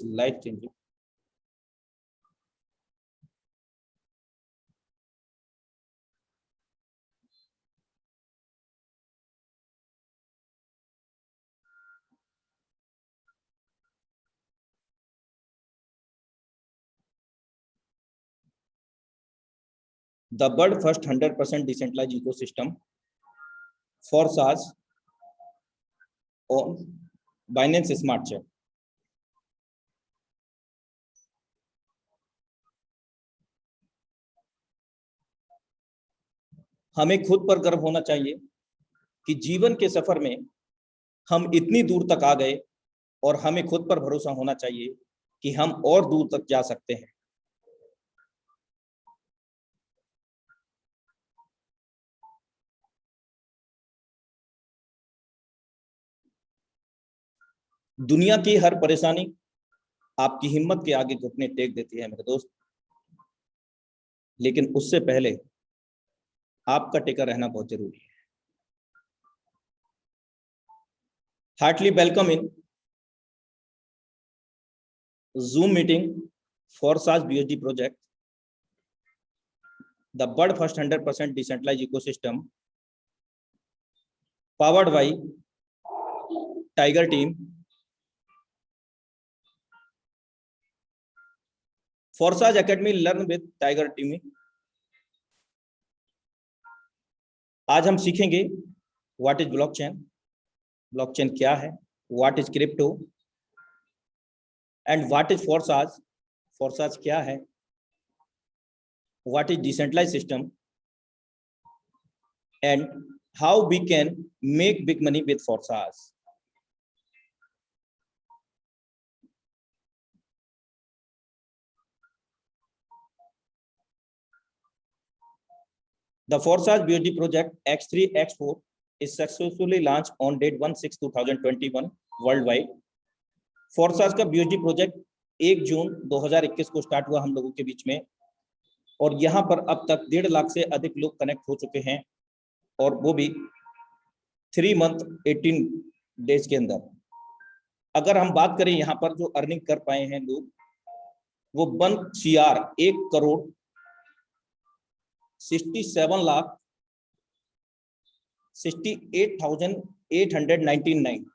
life changing. The world first 100% decentralized ecosystem for SaaS on Binance Smart Chain. हमें खुद पर गर्व होना चाहिए कि जीवन के सफर में हम इतनी दूर तक आ गए और हमें खुद पर भरोसा होना चाहिए कि हम और दूर तक जा सकते हैं। दुनिया की हर परेशानी आपकी हिम्मत के आगे घुटने टेक देती है मेरे दोस्त, लेकिन उससे पहले आपका टेका रहना बहुत जरूरी है। Heartily welcome in Zoom meeting for SaaS BSD project, the world first 100% decentralized ecosystem powered by Tiger team for SaaS Academy learn with Tiger team। आज हम सीखेंगे व्हाट इज ब्लॉकचेन, ब्लॉकचेन क्या है, what is crypto and what is for SaaS क्या है, what is decentralised system and how we can make big money with for SaaS। The for SaaS BSD project X3 X4 is successfully launched on date 1/6/2021 worldwide। For SaaS का BSD project 1 जून 2021 को start हुआ हम लोगों के बीच में, और यहाँ पर अब तक 1.5 लाख से अधिक लोग कनेक्ट हो चुके हैं, और वो भी 3 मंथ 18 डेज के अंदर। अगर हम बात करें यहाँ पर जो अर्निंग कर पाए हैं लोग, वो 1 CR 1 करोड़ 67,68,899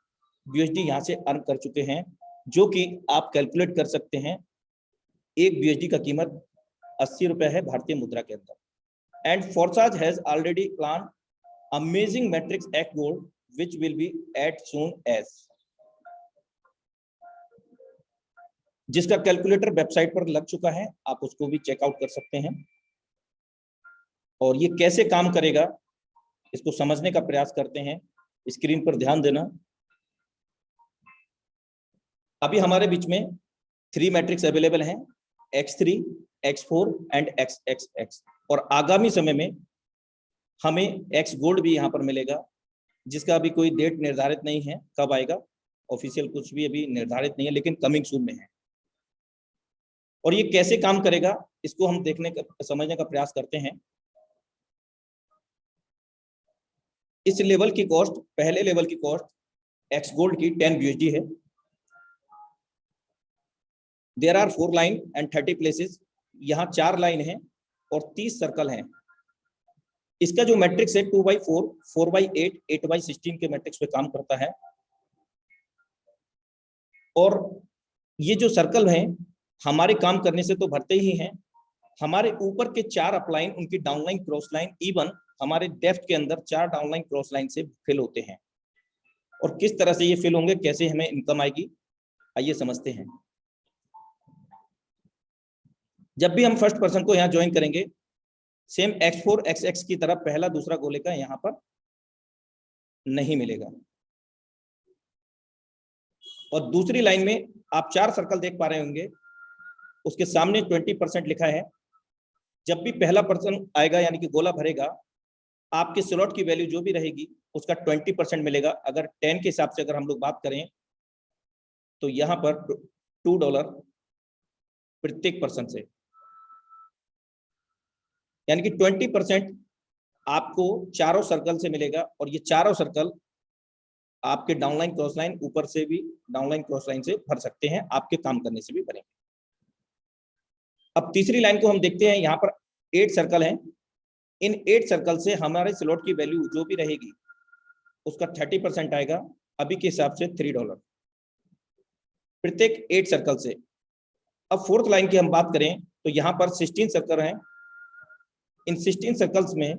BSD यहाँ से अर्न कर चुके हैं, जो कि आप कैलकुलेट कर सकते हैं एक BSD का कीमत 80 रुपए है भारतीय मुद्रा के अंदर। And for SaaS has already plan amazing matrix X gold which will be at soon as, जिसका कैलकुलेटर वेबसाइट पर लग चुका है, आप उसको भी चेकआउट कर सकते हैं। और ये कैसे काम करेगा इसको समझने का प्रयास करते हैं। स्क्रीन पर ध्यान देना। अभी हमारे बीच में 3 मैट्रिक्स अवेलेबल हैं, X3, X4 एंड XXX, और आगामी समय में हमें X गोल्ड भी यहाँ पर मिलेगा, जिसका अभी कोई डेट निर्धारित नहीं है, कब आएगा ऑफिशियल कुछ भी अभी निर्धारित नहीं है, लेकिन कमिंग सून में है। और ये कैसे काम करेगा इसको हम समझने का प्रयास करते हैं। इस लेवल की कॉस्ट, पहले लेवल की कॉस्ट X गोल्ड की 10 BSD है। There are 4 line and 30 places, यहाँ 4 लाइन है और 30 सर्कल हैं। इसका जो मैट्रिक्स है 2/4, 4/8, 8/16 के मैट्रिक्स पे काम करता है। और ये जो सर्कल हैं हमारे काम करने से तो भरते ही हैं, हमारे ऊपर के 4 अपलाइन, उनकी डाउनलाइन क्रॉस लाइन, इवन हमारे डेप्थ के अंदर 4 डाउनलाइन क्रॉस लाइन से फिल होते हैं। और किस तरह से ये फिल होंगे, कैसे हमें इनकम आएगी, आइए समझते हैं। जब भी हम फर्स्ट पर्सन को यहाँ ज्वाइन करेंगे, सेम X4 XX की तरह पहला दूसरा गोले का यहाँ पर नहीं मिलेगा। और दूसरी लाइन में आप 4 सर्कल देख पा रहे होंगे, उसके सामने 20% लिखा है। जब भी पहला पर्सन आएगा यानी कि गोला भरेगा, आपके स्लॉट की वैल्यू जो भी रहेगी उसका 20% मिलेगा। अगर 10 के हिसाब से अगर हम लोग बात करें तो यहाँ पर $2 प्रत्येक पर्सन से, यानी कि 20% आपको चारों सर्कल से मिलेगा। और ये चारों सर्कल आपके डाउनलाइन क्रॉस लाइन ऊपर से भी डाउनलाइन क्रॉस लाइन से भर सकते हैं, आपके काम करने से भी भरेंगे। अब तीसरी लाइन को हम देखते हैं, यहाँ पर 8 सर्कल हैं। इन 8 सर्कल से हमारे स्लॉट की वैल्यू जो भी रहेगी उसका 30% आएगा, अभी के हिसाब से $3 प्रत्येक 8 सर्कल से। अब फोर्थ लाइन की हम बात करें तो यहाँ पर 16 सर्कल हैं। इन 16 सर्कल्स में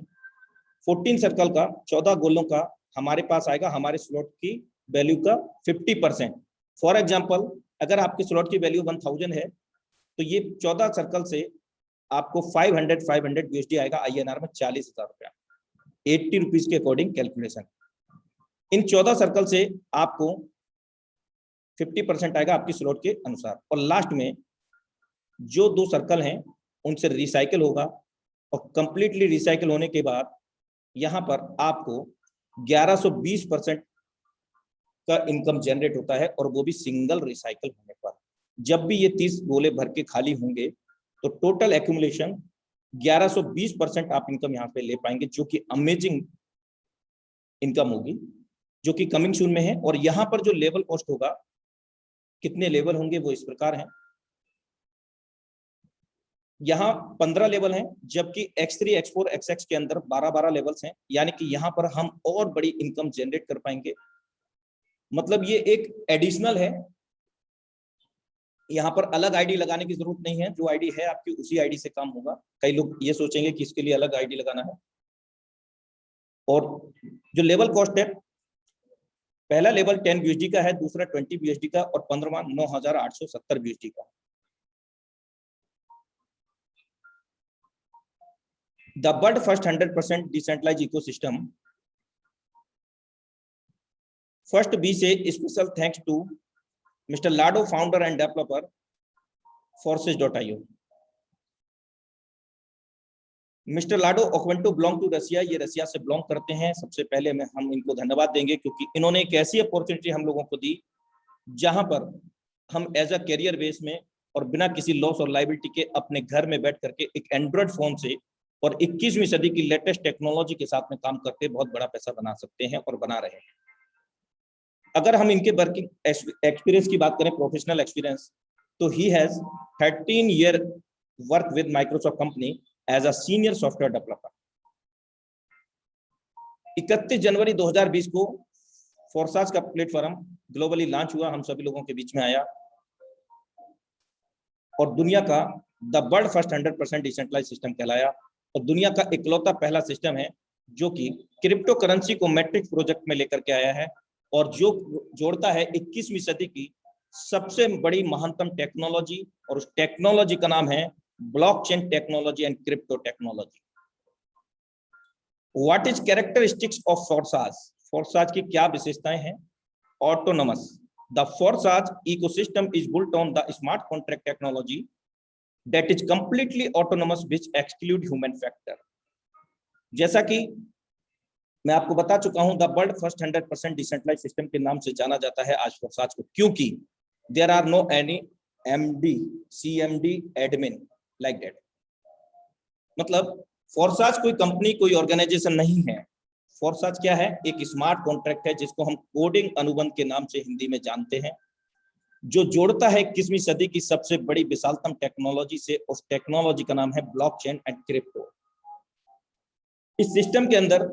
14 सर्कल का 14 गोलों का हमारे पास आएगा हमारे स्लॉट की वैल्यू का 50%। फॉर एग्जांपल, अगर आपके स्लॉट की वैल्यू 1000 है तो ये 14 सर्कल से आपको 500 USD आएगा, INR में 40,000 रुपया, 80 रुपीज के अकॉर्डिंग कैलकुलेशन। इन 14 सर्कल से आपको 50% आएगा आपकी स्लॉट के अनुसार। और लास्ट में जो 2 सर्कल हैं उनसे रिसाइकिल होगा, और कंप्लीटली रिसाइकिल होने के बाद यहाँ पर आपको 1120% का इनकम जनरेट होता है, और वो भी सिंगल रिसाइकिल होने पर। जब भी ये 30 गोले भर के खाली होंगे तो टोटल एक्यूमुलेशन 1120% आप इनकम यहाँ पे ले पाएंगे, जो कि अमेजिंग इनकम होगी, जो कि कमिंग सून में है। और यहाँ पर जो लेवल कॉस्ट होगा, कितने लेवल होंगे वो इस प्रकार हैं। यहाँ 15 लेवल हैं, जबकि X3, X4, XX के अंदर 12-12 लेवल्स हैं, यानी कि यहाँ पर हम और बड़ी इनकम जनरेट कर पाएंगे। मतलब ये एक एडिशनल है, यहाँ पर अलग आईडी लगाने की जरूरत नहीं है, जो आईडी है आपकी उसी आईडी से काम होगा। कई लोग ये सोचेंगे कि इसके लिए अलग आईडी लगाना है। और जो लेवल कॉस्ट है, पहला लेवल 10 USD का है, दूसरा 20 USD का, और 15वां 9,870 USD का। The world first 100% decentralized ecosystem. First B से special thanks to Mr. Lado, founder and developer, Forces.io. Mister Lado Okhotnikov belong to Russia, ये रसिया से बिलोंग करते हैं। सबसे पहले हम इनको धन्यवाद देंगे, क्योंकि इन्होंने एक ऐसी अपॉर्चुनिटी हम लोगों को दी जहां पर हम एज अ कैरियर बेस में और बिना किसी लॉस और लाइबिलिटी के अपने घर में बैठ करके एक एंड्रॉइड फोन से और 21वीं सदी की लेटेस्ट टेक्नोलॉजी के साथ में काम करके बहुत बड़ा पैसा बना सकते हैं और बना रहे हैं। अगर हम इनके वर्किंग एक्सपीरियंस की बात करें, प्रोफेशनल एक्सपीरियंस, तो he has 13 year work with Microsoft company as a senior software developer. 31 जनवरी 2020 को फोर्साज का प्लेटफॉर्म ग्लोबली लॉन्च हुआ, हम सभी लोगों के बीच में आया, और दुनिया का the world first 100% decentralise system कहलाया, और दुनिया का इकलौता पहला सिस्टम है जो कि क्रिप्टो करेंसी को मैट्रिक्स प्रोजेक्ट में लेकर के आया है, और जो जोड़ता है 21वीं सदी की सबसे बड़ी महानतम टेक्नोलॉजी, और उस टेक्नोलॉजी का नाम है blockchain technology and crypto technology. What is characteristics of Forsage? Forsage की क्या विशेषताएं हैं? Autonomous. The Forsage ecosystem is built on the smart contract technology that is completely autonomous which exclude human factor। जैसा कि मैं आपको बता चुका हूं, the world first 100% decentralise system के नाम से जाना जाता है आज फोर्साज को, क्योंकि there are no any MD, CMD, admin like that. मतलब फोर्साज कोई कंपनी, कोई ऑर्गेनाइजेशन नहीं है। फोर्साज क्या है? एक स्मार्ट कॉन्ट्रैक्ट है, जिसको हम कोडिंग अनुबंध के नाम से हिंदी में जानते हैं, जो जोड़ता है 21वीं सदी की सबसे बड़ी विशालतम टेक्नोलॉजी से। उस टेक्नोलॉजी का नाम है ब्लॉकचेन एंड क्रिप्टो। इस सिस्टम के अंदर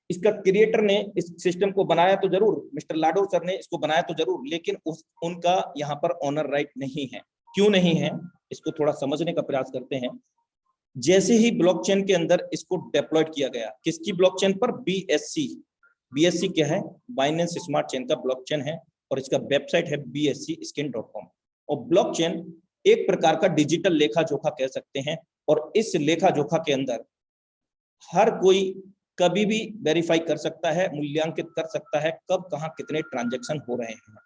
इसका क्रिएटर ने इस सिस्टम को बनाया तो जरूर, मिस्टर लाडो सर ने इसको बनाया तो जरूर, लेकिन उनका यहाँ पर ऑनर राइट नहीं है। क्यों नहीं है, इसको थोड़ा समझने का प्रयास करते हैं। जैसे ही ब्लॉकचेन के अंदर इसको डिप्लॉयड किया गया, किसकी ब्लॉकचेन पर? BSC क्या है? बाइनेंस स्मार्ट चेन का ब्लॉकचेन है, और इसका वेबसाइट है bscskin.com। और ब्लॉकचेन एक प्रकार का डिजिटल लेखा जोखा कह सकते हैं, और इस लेखा जोखा के अंदर हर कोई कभी भी वेरीफाई कर सकता है, मूल्यांकित कर सकता है कब कहां कितने ट्रांजैक्शन हो रहे हैं।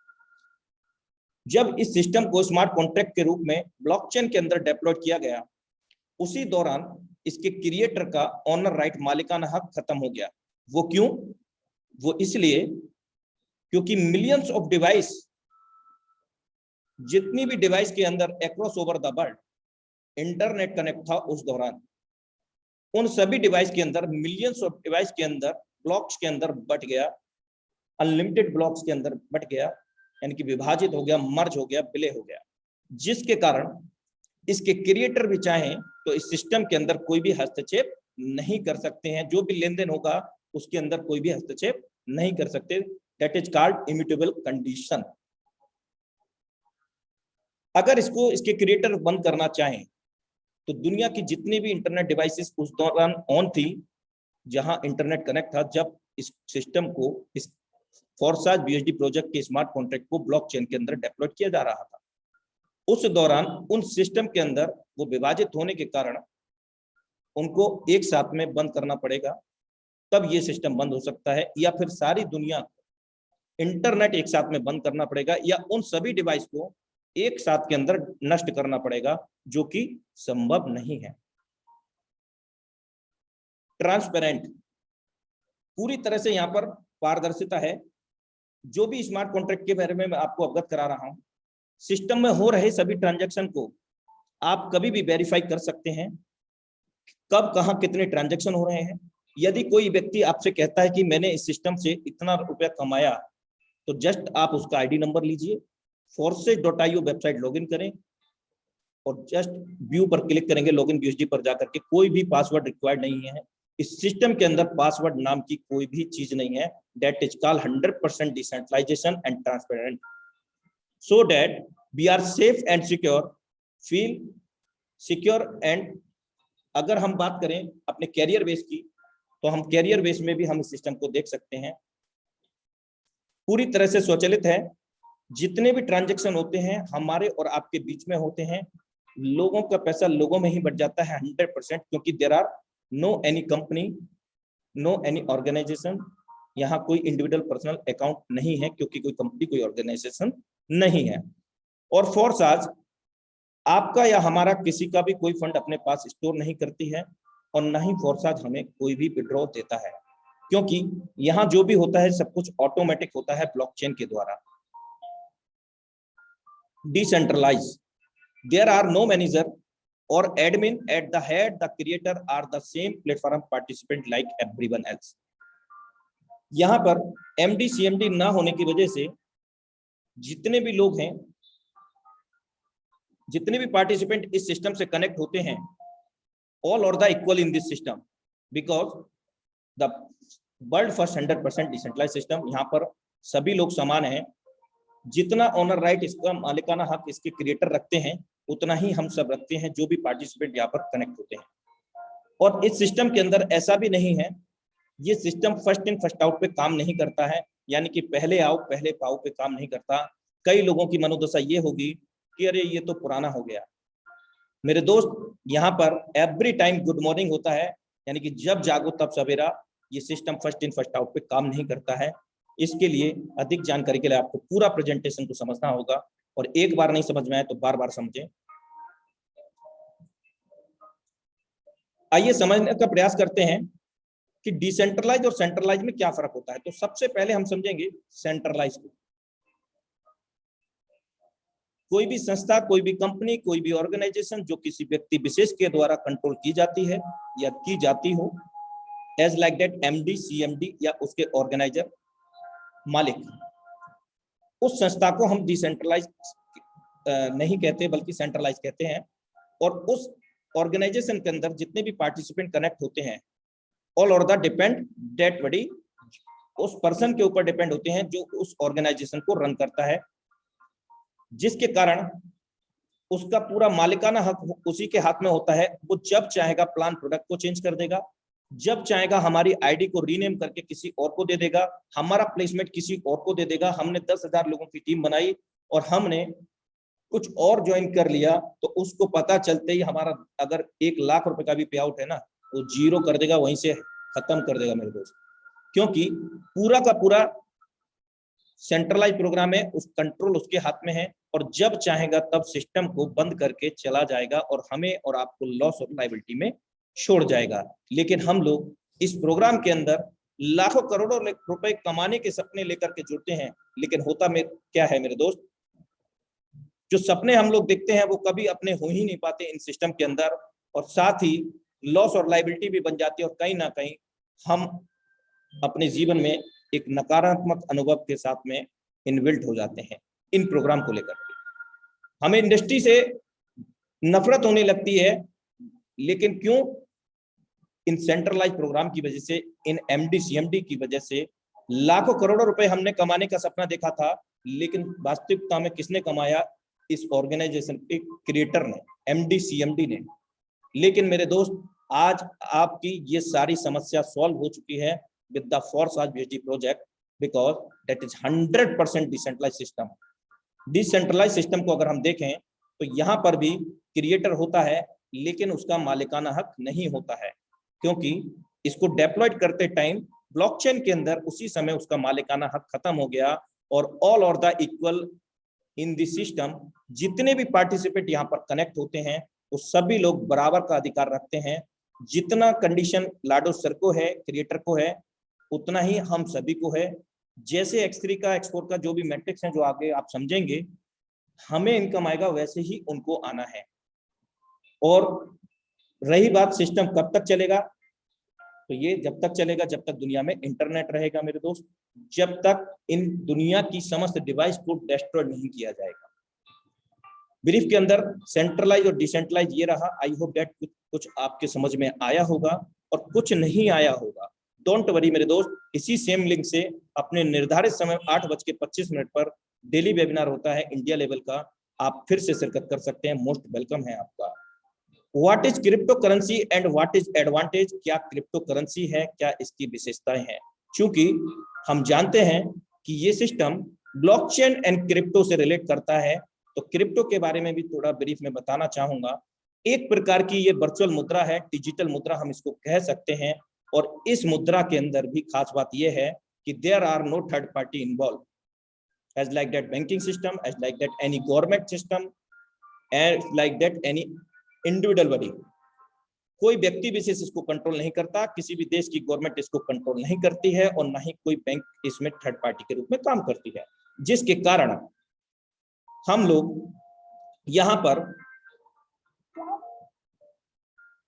जब इस सिस्टम को स्मार्ट कॉन्ट्रैक्ट के रूप में ब्लॉकचेन के अंदर डिप्लॉय किया गया, उसी दौरान इसके क्रिएटर का ऑनर राइट, मालिकाना हक खत्म हो गया। वो क्यों? वो इसलिए क्योंकि मिलियंस ऑफ डिवाइस, जितनी भी डिवाइस के अंदर across over the world internet connect था उस दौरान, उन सभी डिवाइस के अंदर, मिलियंस ऑफ डिवाइस के अंदर, ब्लॉक्स के अंदर बट गया अनलिमिटेड ब्लॉक्स के अंदर बट गया, यानी कि विभाजित हो गया, मर्ज हो गया, विलय हो गया, जिसके कारण इसके क्रिएटर भी चाहें तो इस सिस्टम के अंदर कोई भी हस्तक्षेप नहीं कर सकते हैं। जो भी लेन देन होगा उसके अंदर कोई भी हस्तक्षेप नहीं कर सकते। That is called immutable condition. अगर इसको इसके क्रिएटर बंद करना चाहें तो दुनिया की जितनी भी इंटरनेट डिवाइसेस उस दौरान ऑन थी, जहां इंटरनेट कनेक्ट था, जब इस सिस्टम को, इस फोरसाज बीएसडी प्रोजेक्ट के स्मार्ट कॉन्ट्रैक्ट को ब्लॉकचेन के अंदर डेप्लॉय किया जा रहा था, उस दौरान उन सिस्टम के अंदर वो विभाजित होने के कारण उनको एक साथ में बंद करना पड़ेगा, तब ये सिस्टम बंद हो सकता है। या फिर सारी दुनिया इंटरनेट एक साथ में बंद करना पड़ेगा, या उन सभी डिवाइस को एक साथ के अंदर नष्ट करना पड़ेगा, जो कि संभव नहीं है। ट्रांसपेरेंट, पूरी तरह से यहाँ पर पारदर्शिता है। जो भी स्मार्ट कॉन्ट्रैक्ट के बारे में मैं आपको अवगत करा रहा हूं, सिस्टम में हो रहे सभी ट्रांजैक्शन को आप कभी भी वेरीफाई कर सकते हैं, कब कहां कितने ट्रांजैक्शन हो रहे हैं। यदि कोई व्यक्ति आपसे कहता है कि मैंने इस सिस्टम से इतना रुपया कमाया, तो जस्ट आप उसका आईडी नंबर लीजिए, forces.io वेबसाइट लॉगिन करें और जस्ट व्यू पर क्लिक करेंगे, लॉगिन बीएसडी पर जाकर के। कोई भी पासवर्ड रिक्वायर्ड नहीं है इस सिस्टम के अंदर, पासवर्ड नाम की कोई भी चीज नहीं है। That is called 100% decentralisation and transparent, so that we are safe and secure, feel secure. And अगर हम बात करें अपने कैरियर बेस की, तो हम कैरियर बेस में भी हम इस सिस्टम को देख सकते हैं। पूरी तरह से स्वचालित है। जितने भी ट्रांजैक्शन होते हैं हमारे और आपके बीच में होते हैं, लोगों का पैसा लोगों में ही बच जाता है 100%, क्योंकि there are no any company, no any organisation. यहाँ कोई इंडिविजुअल पर्सनल अकाउंट नहीं है, क्योंकि कोई कंपनी, कोई ऑर्गेनाइजेशन नहीं है। और फोरसाज आपका या हमारा किसी का भी कोई फंड अपने पास स्टोर नहीं करती है, और न ही फोरसाज हमें कोई भी विड्रॉ देता है, क्योंकि यहाँ जो भी होता है सब कुछ ऑटोमेटिक होता है ब्लॉकचेन के द्वारा। Decentralized, there are no manager or admin at the head. The creator are the same platform participant like everyone else. यहाँ पर MD CMD ना होने की वजह से जितने भी लोग हैं, जितने भी पार्टिसिपेंट इस सिस्टम से कनेक्ट होते हैं, all are the equal in this system because the world first 100% decentralized system। यहाँ पर सभी लोग समान हैं। जितना ऑनर राइट, इसका मालिकाना हक इसके क्रिएटर रखते हैं, उतना ही हम सब रखते हैं जो भी पार्टिसिपेंट यहाँ पर कनेक्ट होते हैं। और इस सिस्टम के अंदर ऐसा भी नहीं है, ये system first in first out पे काम नहीं करता है, यानी कि पहले आओ पहले पाओ पे काम नहीं करता। कई लोगों की मनोदशा ये होगी कि अरे ये तो पुराना हो गया। मेरे दोस्त, यहाँ पर एवरी टाइम गुड मॉर्निंग होता है, यानी कि जब जागो तब सवेरा। ये system first in first out पे काम नहीं करता है। इसके लिए अधिक जानकारी के लिए आपको पूरा प्रेजेंटेशन को समझना होगा, और एक बार नहीं समझ में आए तो बार बार समझें। आइए समझने का प्रयास करते हैं कि डिसेंट्रलाइज और सेंट्रलाइज में क्या फर्क होता है। तो सबसे पहले हम समझेंगे सेंट्रलाइज को। कोई भी संस्था, कोई भी कंपनी, कोई भी ऑर्गेनाइजेशन जो किसी व्यक्ति विशेष के द्वारा कंट्रोल की जाती है या की जाती हो, as like that MD CMD या उसके ऑर्गेनाइजर मालिक, उस संस्था को हम डिसेंट्रलाइज नहीं कहते बल्कि सेंट्रलाइज कहते हैं। और उस ऑर्गेनाइजेशन के अंदर जितने भी पार्टिसिपेंट कनेक्ट होते हैं, ऑल और द डिपेंड दैट बॉडी, उस पर्सन के ऊपर डिपेंड होते हैं जो उस ऑर्गेनाइजेशन को रन करता है, जिसके कारण उसका पूरा मालिकाना हक उसी के हाथ में होता है। वो जब चाहेगा प्लान प्रोडक्ट को चेंज कर देगा, जब चाहेगा हमारी आईडी को रीनेम करके किसी और को दे देगा, हमारा प्लेसमेंट किसी और को दे देगा। हमने 10,000 लोगों की टीम बनाई और हमने कुछ और ज्वाइन कर लिया, तो उसको पता चलते ही हमारा अगर 1 लाख रुपए का भी पे आउट है ना, वो जीरो कर देगा, वहीं से खत्म कर देगा मेरे दोस्त। क्योंकि पूरा का पूरा सेंट्रलाइज प्रोग्राम है, उस कंट्रोल उसके हाथ में है, और जब चाहेगा तब सिस्टम को बंद करके चला जाएगा और हमें और आपको लॉस ऑफ लायबिलिटी में छोड़ जाएगा। लेकिन हम लोग इस प्रोग्राम के अंदर लाखों करोड़ों रुपए कमाने के सपने लेकर के जुड़ते हैं, लेकिन होता में क्या है मेरे दोस्त, जो सपने हम लोग देखते हैं वो कभी अपने हो ही नहीं पाते इन सिस्टम के अंदर, और साथ ही लॉस और लायबिलिटी भी बन जाती है, और कहीं ना कहीं हम अपने जीवन में एक नकारात्मक अनुभव के साथ में इनबिल्ट हो जाते हैं इन प्रोग्राम को लेकर के। हमें इंडस्ट्री से नफरत होने लगती है, लेकिन क्यों? इन सेंट्रलाइज प्रोग्राम की वजह से, इन एमडी सीएमडी की वजह से लाखों करोड़ों रुपए हमने कमाने का सपना देखा था, लेकिन वास्तविकता में किसने कमाया? इस ऑर्गेनाइजेशन के क्रिएटर ने, एमडी सीएमडी ने। लेकिन मेरे दोस्त, आज आपकी ये सारी समस्या सॉल्व हो चुकी है with the Forsage BHD project, because that is 100% decentralise system. Decentralise system को अगर हम देखें तो यहाँ पर भी क्रिएटर होता है, लेकिन उसका मालिकाना हक नहीं होता है, क्योंकि इसको डेप्लॉयड करते टाइम ब्लॉकचेन के अंदर उसी समय उसका मालिकाना हक खत्म हो गया, और ऑल और the equal in this system, जितने भी पार्टिसिपेट यहाँ पर कनेक्ट होते हैं वो सभी लोग बराबर का अधिकार रखते हैं। जितना कंडीशन लाडो सर को है, क्रिएटर को है, उतना ही हम सभी को है। जैसे X3 का, X4 का जो भी मैट्रिक्स है, जो आगे आप समझेंगे, हमें इनकम आएगा वैसे ही उनको आना है। और रही बात सिस्टम कब तक चलेगा, तो ये जब तक चलेगा जब तक दुनिया में इंटरनेट रहेगा मेरे दोस्त, जब तक इन दुनिया की समस्त डिवाइस को डिस्ट्रॉय नहीं किया जाएगा। ब्रीफ के अंदर सेंट्रलाइज और डिसेंट्रलाइज ये रहा। आई होप दैट कुछ आपके समझ में आया होगा और कुछ नहीं आया होगा। डोंट वरी मेरे दोस्त, इसी सेम लिंक से अपने निर्धारित समय 8:25 पर डेली वेबिनार होता है इंडिया लेवल का, आप फिर से शिरकत कर सकते हैं। मोस्ट वेलकम है आपका। What is crypto currency and what is advantage? क्या क्रिप्टो करेंसी है, क्या इसकी विशेषताएं हैं? क्योंकि हम जानते हैं कि ये सिस्टम ब्लॉकचेन एंड क्रिप्टो से रिलेट करता है, तो क्रिप्टो के बारे में भी थोड़ा ब्रीफ में बताना चाहूंगा। एक प्रकार की ये वर्चुअल मुद्रा है, डिजिटल मुद्रा हम इसको कह सकते हैं। और इस मुद्रा के अंदर भी खास बात यह है कि there are no third party involve, as like that banking system, as like that any government system, as like that any individual body. कोई व्यक्ति विशेष इसको कंट्रोल नहीं करता, किसी भी देश की गवर्नमेंट इसको कंट्रोल नहीं करती है, और ना ही कोई बैंक इसमें थर्ड पार्टी के रूप में काम करती है, जिसके कारण हम लोग यहां पर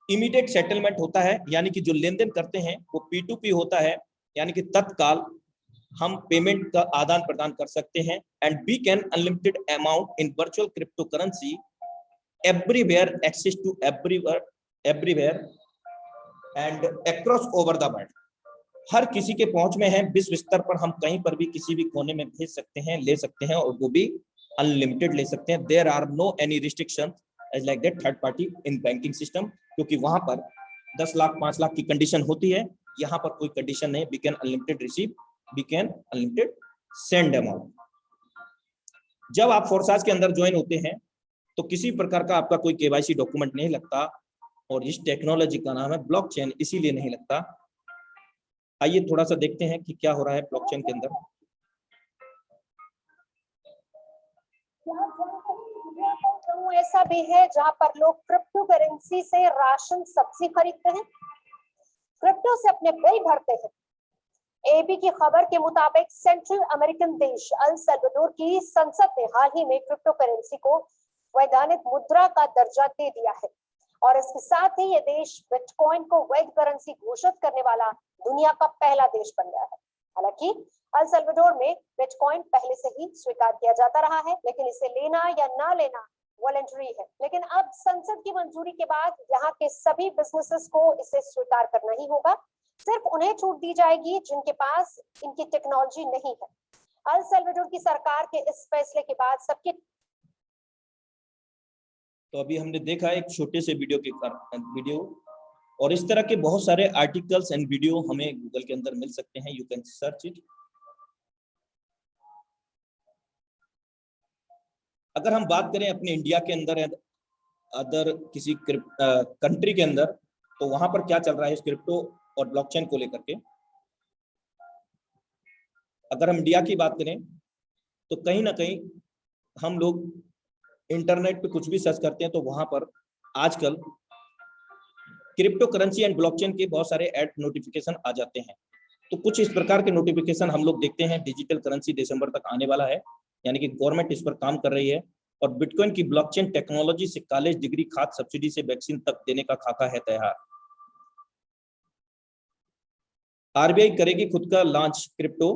इमीडिएट सेटलमेंट होता है, यानी कि जो लेन देन करते हैं वो P2P होता है, यानी कि तत्काल हम पेमेंट का आदान प्रदान कर सकते हैं। And we can unlimited amount in virtual crypto currency everywhere, access to everywhere and across over the world. हर किसी के पहुंच में है, विश्व स्तर पर हम कहीं पर भी किसी भी कोने में भेज सकते हैं, ले सकते हैं, और वो भी अनलिमिटेड ले सकते हैं। There are no any restriction as like that third party in banking system, क्योंकि वहां पर 10 लाख 5 लाख की कंडीशन होती है, यहाँ पर कोई कंडीशन नहीं। We can unlimited receive, we can unlimited send amount. जब आप फोरसाज के अंदर ज्वाइन होते हैं तो किसी प्रकार का आपका कोई केवाईसी डॉक्यूमेंट नहीं लगता, और इस टेक्नोलॉजी का नाम है ब्लॉकचेन, इसीलिए नहीं लगता। आइए थोड़ा सा देखते हैं कि क्या हो रहा है ब्लॉकचेन के अंदर। ऐसा भी है जहां पर लोग क्रिप्टो करेंसी से राशन, सब्जी खरीदते हैं, क्रिप्टो से अपने बिल भरते हैं। एबी की खबर के मुताबिक सेंट्रल अमेरिकन देश अल सल्वाडोर की संसद ने हाल ही में क्रिप्टो करेंसी को वैधानिक मुद्रा का दर्जा दे दिया है, और इसके साथ ही ये देश बिटकॉइन को वैध करेंसी घोषित करने वाला दुनिया का पहला देश बन गया है। हालांकि अल सल्वाडोर में बिटकॉइन पहले से ही स्वीकार किया जाता रहा है, लेकिन इसे लेना या ना लेना वॉलंटरी है। लेकिन अब संसद की मंजूरी के बाद यहाँ के सभी बिजनेसेस को इसे स्वीकार करना ही होगा। सिर्फ उन्हें छूट दी जाएगी जिनके पास इनकी टेक्नोलॉजी नहीं है। अल सल्वाडोर की सरकार के इस फैसले के बाद सबके, तो अभी हमने देखा एक छोटे से वीडियो, और इस तरह के बहुत सारे आर्टिकल्स एंड वीडियो हमें गूगल के अंदर मिल सकते हैं। You can search it. अगर हम बात करें अपने इंडिया के अंदर, अदर किसी कंट्री के अंदर, तो वहां पर क्या चल रहा है इस क्रिप्टो और ब्लॉकचेन को लेकर के। अगर हम इंडिया की बात करें तो कहीं ना कहीं हम लोग इंटरनेट पे कुछ भी सर्च करते हैं तो वहां पर आजकल क्रिप्टो करेंसी एंड ब्लॉकचेन के बहुत सारे ऐड नोटिफिकेशन आ जाते हैं। तो कुछ इस प्रकार के नोटिफिकेशन हम लोग देखते हैं। डिजिटल करेंसी दिसंबर तक आने वाला है, यानी कि गवर्नमेंट इस पर काम कर रही है। और बिटकॉइन की ब्लॉकचेन टेक्नोलॉजी से कॉलेज डिग्री, खाद्य सब्सिडी से वैक्सीन तक देने का खाका है तैयार। आरबीआई करेगी खुद का लॉन्च क्रिप्टो।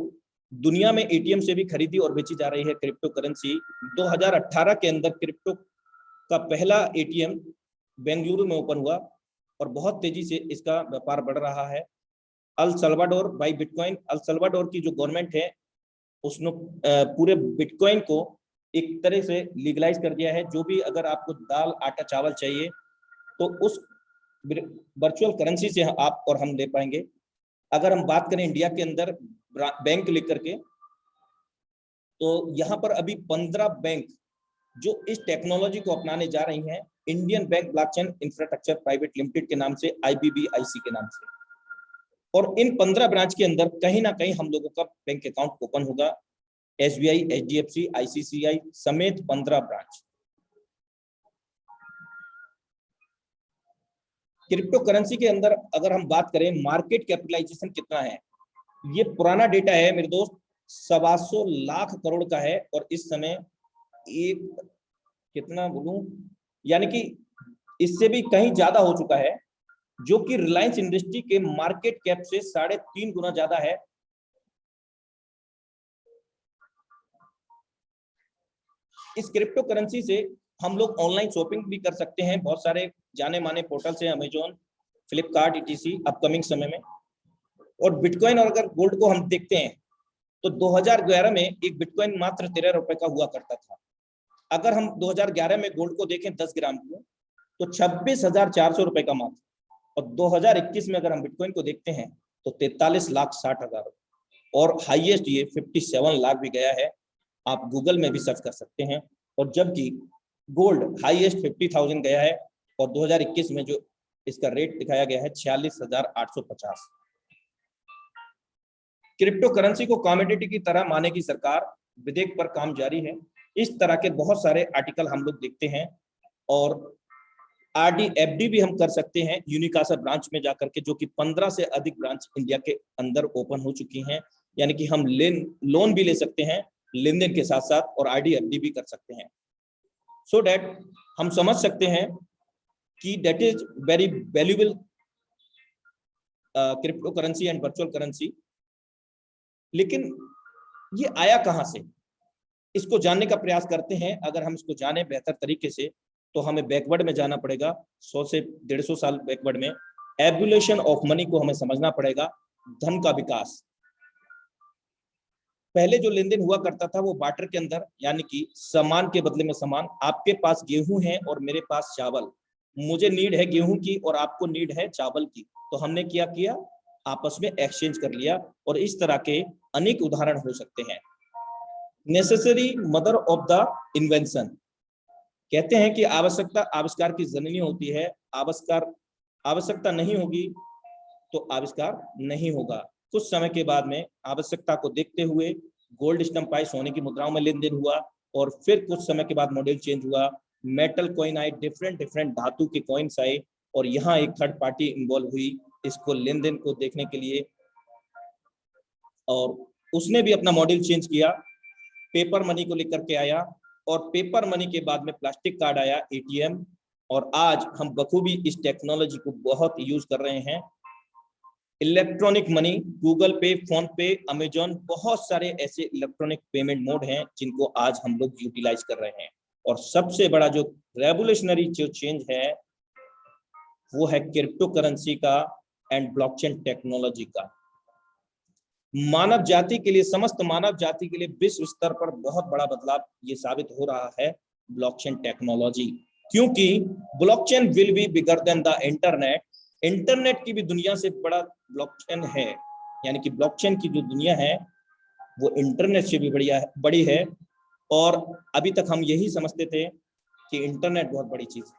दुनिया में एटीएम से भी खरीदी और बेची जा रही है क्रिप्टो करेंसी। 2018 के अंदर क्रिप्टो का पहला एटीएम बेंगलुरु में ओपन हुआ और बहुत तेजी से इसका व्यापार बढ़ रहा है। El Salvador by bitcoin, El Salvador की जो गवर्नमेंट है उसने पूरे बिटकॉइन को एक तरह से लीगलाइज कर दिया है। जो भी अगर आपको दाल आटा चावल चाहिए तो उस वर्चुअल करेंसी से आप और हम ले पाएंगे। अगर हम बात करें इंडिया के अंदर बैंक लेकर के, तो यहाँ पर अभी 15 बैंक जो इस टेक्नोलॉजी को अपनाने जा रही हैं, Indian bank blockchain infrastructure private limited के नाम से, IBBIC के नाम से। और इन 15 ब्रांच के अंदर कहीं ना कहीं हम लोगों का बैंक अकाउंट ओपन होगा। SBI, HDFC, ICICI समेत 15 ब्रांच। क्रिप्टो करेंसी के अंदर अगर हम बात करें मार्केट कैपिटलाइजेशन कितना है, ये पुराना डेटा है मेरे दोस्त, 225 लाख करोड़ का है। और इस समय एक कितना बोलूं, यानी कि इससे भी कहीं ज्यादा हो चुका है, जो कि रिलायंस इंडस्ट्री के मार्केट कैप से 3.5 गुना ज्यादा है। इस क्रिप्टो करेंसी से हम लोग ऑनलाइन शॉपिंग भी कर सकते हैं। बहुत सारे जाने माने पोर्टल से, अमेजोन, फ्लिपकार्ट, ETC अपकमिंग समय में। और बिटकॉइन और अगर गोल्ड को हम देखते हैं तो 2011 में एक बिटकॉइन मात्र 13 रुपए का हुआ करता था। अगर हम 2011 में गोल्ड को देखें 10 ग्राम को, तो 26,400 रुपए का मात्र। और 2021 में अगर हम बिटकॉइन को देखते हैं तो 43,60,000 और हाईएस्ट ये 57 लाख भी गया है। आप गूगल में भी सर्च कर सकते हैं। और जबकि गोल्ड हाईएस्ट 50,000 गया है और 2021 में जो इसका रेट दिखाया गया है 46,850। क्रिप्टो करेंसी को कमोडिटी की तरह माने की सरकार, विधेयक पर काम जारी है। इस तरह के बहुत सारे आर्टिकल हम लोग देखते हैं। और RD FD भी हम कर सकते हैं यूनिकासा ब्रांच में जाकर के, जो कि 15 से अधिक ब्रांच इंडिया के अंदर ओपन हो चुकी हैं। यानी कि हम लोन भी ले सकते हैं लेन देन के साथ साथ, और RD FD भी कर सकते हैं। सो दैट हम समझ सकते हैं कि that is very valuable crypto currency and virtual currency. लेकिन ये आया कहां से, इसको जानने का प्रयास करते हैं। अगर हम इसको जाने बेहतर तरीके से तो हमें बैकवर्ड में जाना पड़ेगा, 100 से 150 साल बैकवर्ड में। एवोल्यूशन ऑफ मनी को हमें समझना पड़ेगा, धन का विकास। पहले जो लेन देन हुआ करता था वो बार्टर के अंदर, यानी कि सामान के बदले में सामान। आपके पास गेहूं है और मेरे पास चावल, मुझे नीड है गेहूं की और आपको नीड है चावल की, तो हमने क्या किया, आपस में एक्सचेंज कर लिया। और इस तरह के अनेक उदाहरण हो सकते हैं। Necessary mother of the invention, कहते हैं कि आवश्यकता आविष्कार की जननी होती है। आवश्यकता नहीं होगी तो आविष्कार नहीं होगा। कुछ समय के बाद में आवश्यकता को देखते हुए गोल्ड स्टम्प आई, सोने की मुद्राओं में लेन देन हुआ। और फिर कुछ समय के बाद मॉडल चेंज हुआ, मेटल कॉइन आए, डिफरेंट धातु के कॉइन्स आए, और यहाँ एक थर्ड पार्टी इन्वॉल्व हुई इसको लेन देन को देखने के लिए, और उसने भी अपना मॉडल चेंज किया, पेपर मनी को लेकर के आया। और पेपर मनी के बाद में प्लास्टिक कार्ड आया, ATM। और आज हम बखूबी इस टेक्नोलॉजी को बहुत यूज कर रहे हैं। इलेक्ट्रॉनिक मनी, गूगल पे, फोन पे, अमेजॉन, बहुत सारे ऐसे इलेक्ट्रॉनिक पेमेंट मोड हैं जिनको आज हम लोग यूटिलाइज कर रहे हैं। और सबसे बड़ा जो रेवोल्यूशनरी जो चेंज है वो है क्रिप्टो करेंसी का एंड ब्लॉकचेन टेक्नोलॉजी का। मानव जाति के लिए, समस्त मानव जाति के लिए विश्व स्तर पर बहुत बड़ा बदलाव ये साबित हो रहा है ब्लॉकचेन टेक्नोलॉजी। क्योंकि blockchain will be bigger than the internet. Internet की भी दुनिया से बड़ा ब्लॉकचेन है, यानी कि ब्लॉकचेन की जो दुनिया है वो इंटरनेट से भी बड़ी है। और अभी तक हम यही समझते थे कि इंटरनेट बहुत बड़ी चीज है।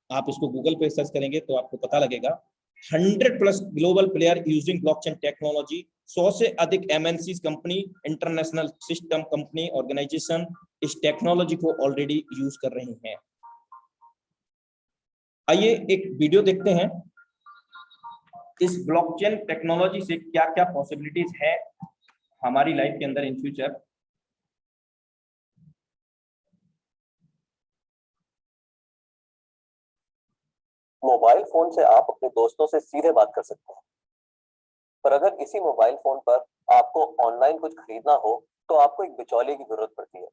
आप इसको गूगल पे सर्च करेंगे तो आपको पता लगेगा 100+ global player using blockchain technology. 100 से अधिक MNC company, international system company, organisation इस टेक्नोलॉजी को ऑलरेडी यूज कर रही हैं। आइए एक वीडियो देखते हैं, इस ब्लॉकचेन टेक्नोलॉजी से क्या क्या पॉसिबिलिटीज है हमारी लाइफ के अंदर इन फ्यूचर। मोबाइल फोन से आप अपने दोस्तों से सीधे बात कर सकते हैं, पर अगर इसी मोबाइल फोन पर आपको ऑनलाइन कुछ खरीदना हो तो आपको एक बिचौलिए की जरूरत पड़ती है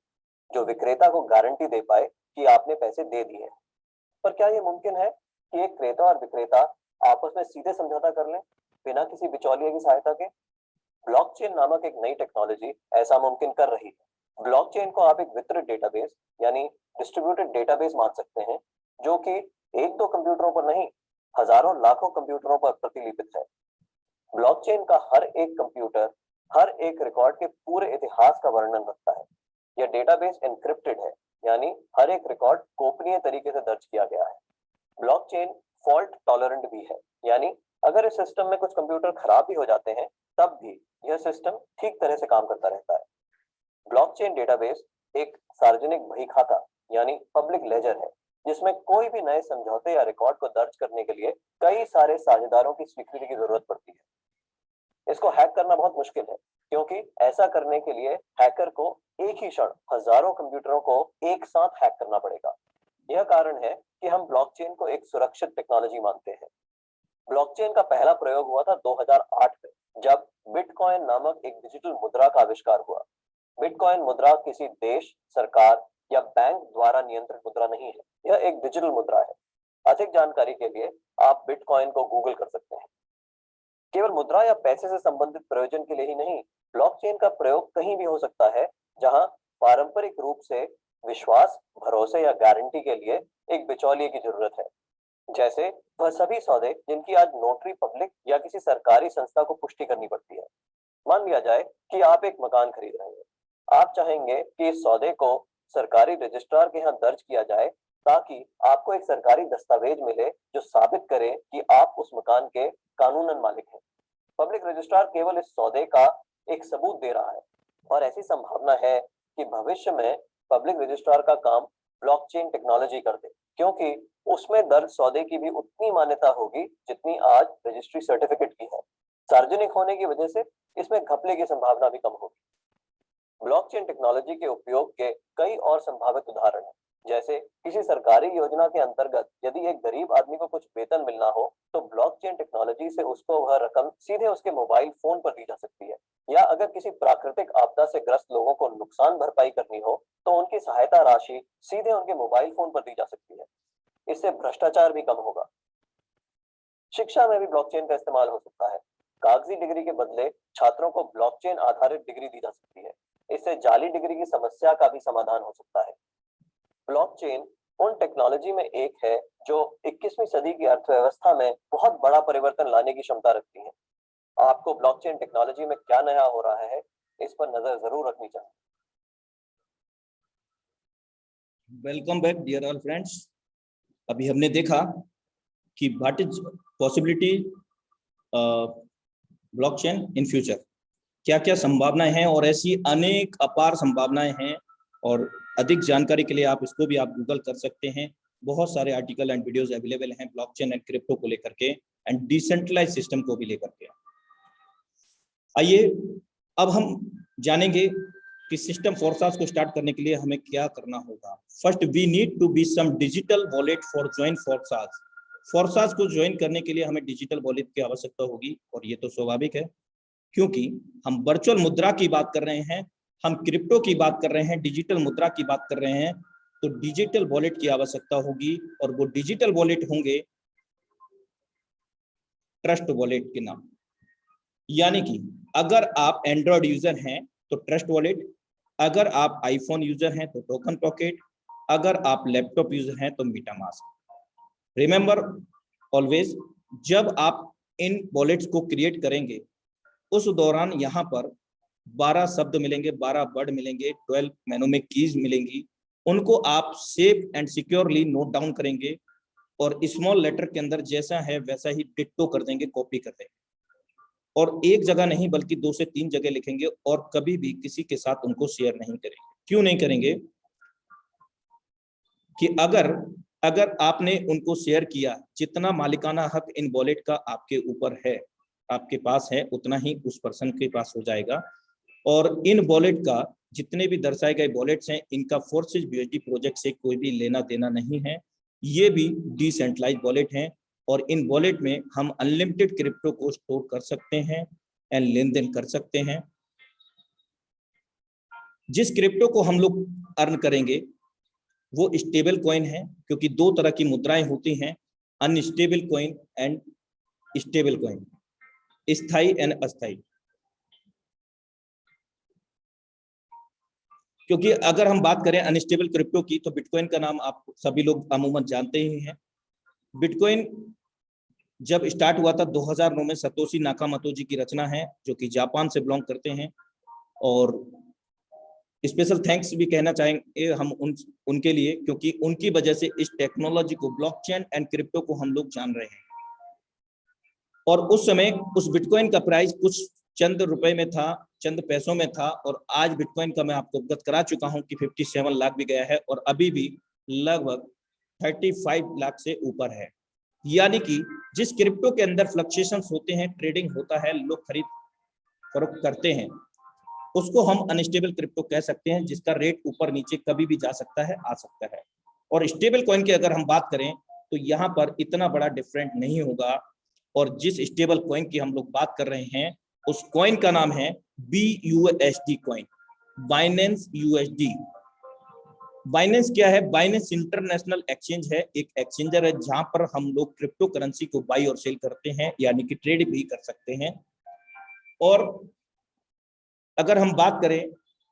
जो विक्रेता को गारंटी दे पाए कि आपने पैसे दे दिए। पर क्या ये मुमकिन है कि एक क्रेता और विक्रेता आपस में सीधे समझौता कर लें बिना किसी बिचौलिए की सहायता के? ब्लॉकचेन नामक एक नई टेक्नोलॉजी ऐसा मुमकिन कर रही है। ब्लॉकचेन को आप एक वितरित डेटाबेस यानी डिस्ट्रीब्यूटेड डेटाबेस मान सकते हैं, जो कि एक दो कंप्यूटरों पर नहीं, हजारों लाखों कंप्यूटरों पर प्रतिलिपित है। ब्लॉकचेन का हर एक कंप्यूटर हर एक रिकॉर्ड के पूरे इतिहास का वर्णन रखता है। यह डेटाबेस एन्क्रिप्टेड है, यानी हर एक रिकॉर्ड गोपनीय तरीके से दर्ज किया गया है। ब्लॉकचेन फॉल्ट टॉलरेंट भी है, यानी अगर इस सिस्टम में कुछ कंप्यूटर खराब भी हो जाते हैं तब भी यह सिस्टम ठीक तरह से काम करता रहता है। ब्लॉकचेन डेटाबेस एक सार्वजनिक बही खाता यानी पब्लिक लेजर है, जिसमें कोई भी नए समझौते या रिकॉर्ड को दर्ज करने के लिए कई सारे साझेदारों की स्वीकृति की जरूरत पड़ती है। इसको हैक करना बहुत मुश्किल है, क्योंकि ऐसा करने के लिए हैकर को एक ही क्षण हजारों कंप्यूटरों को एक साथ हैक करना पड़ेगा। यह कारण है कि हम ब्लॉकचेन को एक सुरक्षित टेक्नोलॉजी मानते हैं। ब्लॉकचेन का पहला प्रयोग हुआ था 2008 में, जब बिटकॉइन नामक एक डिजिटल मुद्रा का आविष्कार हुआ। बिटकॉइन मुद्रा किसी देश, सरकार या बैंक द्वारा नियंत्रित मुद्रा नहीं है, यह एक डिजिटल मुद्रा है। अधिक जानकारी के लिए आप बिटकॉइन को गूगल कर सकते हैं। केवल मुद्रा या पैसे से संबंधित प्रयोजन के लिए ही नहीं, ब्लॉकचेन का प्रयोग कहीं भी हो सकता है जहां पारंपरिक रूप से विश्वास, भरोसे या गारंटी के लिए एक बिचौलिए की जरूरत है। जैसे वह सभी सौदे जिनकी आज नोटरी पब्लिक या किसी सरकारी संस्था को पुष्टि करनी पड़ती है। मान लिया जाए कि आप एक मकान खरीद रहे हैं। आप चाहेंगे कि इस सौदे को सरकारी रजिस्ट्रार के यहाँ दर्ज किया जाए, ताकि आपको एक सरकारी दस्तावेज मिले जो साबित करे कि आप उस मकान के कानूनन मालिक हैं। पब्लिक रजिस्ट्रार केवल इस सौदे का एक सबूत दे रहा है, और ऐसी संभावना है कि भविष्य में पब्लिक रजिस्ट्रार का काम ब्लॉकचेन टेक्नोलॉजी कर दे, क्योंकि उसमें दर्ज सौदे की भी उतनी मान्यता होगी जितनी आज रजिस्ट्री सर्टिफिकेट की है। सार्वजनिक होने की वजह से इसमें घपले की संभावना भी कम होगी। ब्लॉकचेन टेक्नोलॉजी के उपयोग के कई और संभावित उदाहरण हैं, जैसे किसी सरकारी योजना के अंतर्गत यदि एक गरीब आदमी को कुछ वेतन मिलना हो तो ब्लॉकचेन टेक्नोलॉजी से उसको वह रकम सीधे उसके मोबाइल फोन पर दी जा सकती है। या अगर किसी प्राकृतिक आपदा से ग्रस्त लोगों को नुकसान भरपाई करनी हो तो उनकी सहायता राशि सीधे उनके मोबाइल फोन पर दी जा सकती है। इससे भ्रष्टाचार भी कम होगा। शिक्षा में भी ब्लॉकचेन का इस्तेमाल हो सकता है। कागजी डिग्री के बदले छात्रों को ब्लॉकचेन आधारित डिग्री दी जा सकती है। इससे जाली डिग्री की समस्या का भी समाधान हो सकता है। ब्लॉकचेन उन टेक्नोलॉजी में एक है जो 21वीं सदी की अर्थव्यवस्था में बहुत बड़ा परिवर्तन लाने की क्षमता रखती है। आपको ब्लॉकचेन टेक्नोलॉजी में क्या नया हो रहा है, इस पर नजर जरूर रखनी चाहिए। Welcome back dear all friends. अभी हमने देखा कि what is possibility blockchain in future, क्या क्या संभावनाएं हैं, और ऐसी अनेक अपार संभावनाएं हैं। और अधिक जानकारी के लिए आप इसको भी आप गूगल कर सकते हैं। बहुत सारे आर्टिकल एंड वीडियोस अवेलेबल हैं ब्लॉकचेन एंड क्रिप्टो को लेकर के एंड डिसेंट्रलाइज सिस्टम को भी लेकर के। आइए अब हम जानेंगे कि सिस्टम फोर्सास को स्टार्ट करने के लिए हमें क्या करना होगा। First we need to be some digital wallet for join Forsage. Forsage को ज्वाइन करने के लिए हमें डिजिटल वॉलेट की आवश्यकता होगी, और ये तो स्वाभाविक है क्योंकि हम वर्चुअल मुद्रा की बात कर रहे हैं, हम क्रिप्टो की बात कर रहे हैं, डिजिटल मुद्रा की बात कर रहे हैं, तो डिजिटल वॉलेट की आवश्यकता होगी। और वो डिजिटल वॉलेट होंगे ट्रस्ट वॉलेट के नाम। यानी कि अगर आप एंड्रॉयड यूजर हैं तो ट्रस्ट वॉलेट, अगर आप आईफोन यूजर हैं तो टोकन पॉकेट, अगर आप लैपटॉप यूजर हैं तो मीटामास्क। रिमेंबर ऑलवेज, जब आप इन वॉलेट्स को क्रिएट करेंगे उस दौरान यहाँ पर 12 शब्द मिलेंगे, 12 वर्ड मिलेंगे, 12 मेनोमिक कीज मिलेंगी। उनको आप safe and securely note down करेंगे और स्मॉल लेटर के अंदर जैसा है वैसा ही डिट्टो कर देंगे, कॉपी कर देंगे, और एक जगह नहीं बल्कि 2 से 3 जगह लिखेंगे, और कभी भी किसी के साथ उनको शेयर नहीं करेंगे। क्यों नहीं करेंगे? कि अगर आपने उनको शेयर किया, जितना मालिकाना हक इन वॉलेट का आपके ऊपर है, आपके पास है, उतना ही उस पर्सन के पास हो जाएगा। और इन वॉलेट का जितने भी दर्शाए गए वॉलेट्स हैं, इनका फोर्सेज BSD प्रोजेक्ट से कोई भी लेना देना नहीं है। ये भी डिसेंट्रलाइज वॉलेट हैं, और इन वॉलेट में हम अनलिमिटेड क्रिप्टो को स्टोर कर सकते हैं। एंड लेन देन कर सकते हैं। जिस क्रिप्टो को हम लोग अर्न करेंगे वो स्टेबल कॉइन है, क्योंकि दो तरह की मुद्राएं होती हैं, unstable coin and stable coin, स्थायी एंड अस्थायी। क्योंकि अगर हम बात करें अनस्टेबल क्रिप्टो की तो बिटकॉइन का नाम आप सभी लोग अमूमन जानते ही हैं। बिटकॉइन जब स्टार्ट हुआ था 2009 में सतोशी नाकामोटो जी की रचना है, जो कि जापान से बिलोंग करते हैं, और स्पेशल थैंक्स भी कहना चाहेंगे हम उनके लिए, क्योंकि उनकी वजह से इस टेक्नोलॉजी को, ब्लॉकचेन एंड क्रिप्टो को हम लोग जान रहे हैं। और उस समय उस बिटकॉइन का प्राइस कुछ चंद रुपए में था, चंद पैसों में था, और आज बिटकॉइन का मैं आपको अवगत करा चुका हूं कि 57 लाख भी गया है और अभी भी लगभग 35 लाख से ऊपर है। यानी कि जिस क्रिप्टो के अंदर फ्लक्चुएशंस होते हैं, ट्रेडिंग होता है, लोग खरीद फरोख्त करते हैं, उसको हम अनस्टेबल क्रिप्टो कह सकते हैं, जिसका रेट ऊपर नीचे कभी भी जा सकता है, आ सकता है। और स्टेबल कॉइन की अगर हम बात करें तो यहाँ पर इतना बड़ा डिफरेंट नहीं होगा। और जिस स्टेबल कॉइन की हम लोग बात कर रहे हैं उस कॉइन का नाम है BUSD coin, Binance USD। Binance क्या है? बाइनेंस इंटरनेशनल एक्सचेंज है, एक एक्सचेंजर है जहां पर हम लोग क्रिप्टो करेंसी को बाई और सेल करते हैं, यानी कि ट्रेड भी कर सकते हैं। और अगर हम बात करें,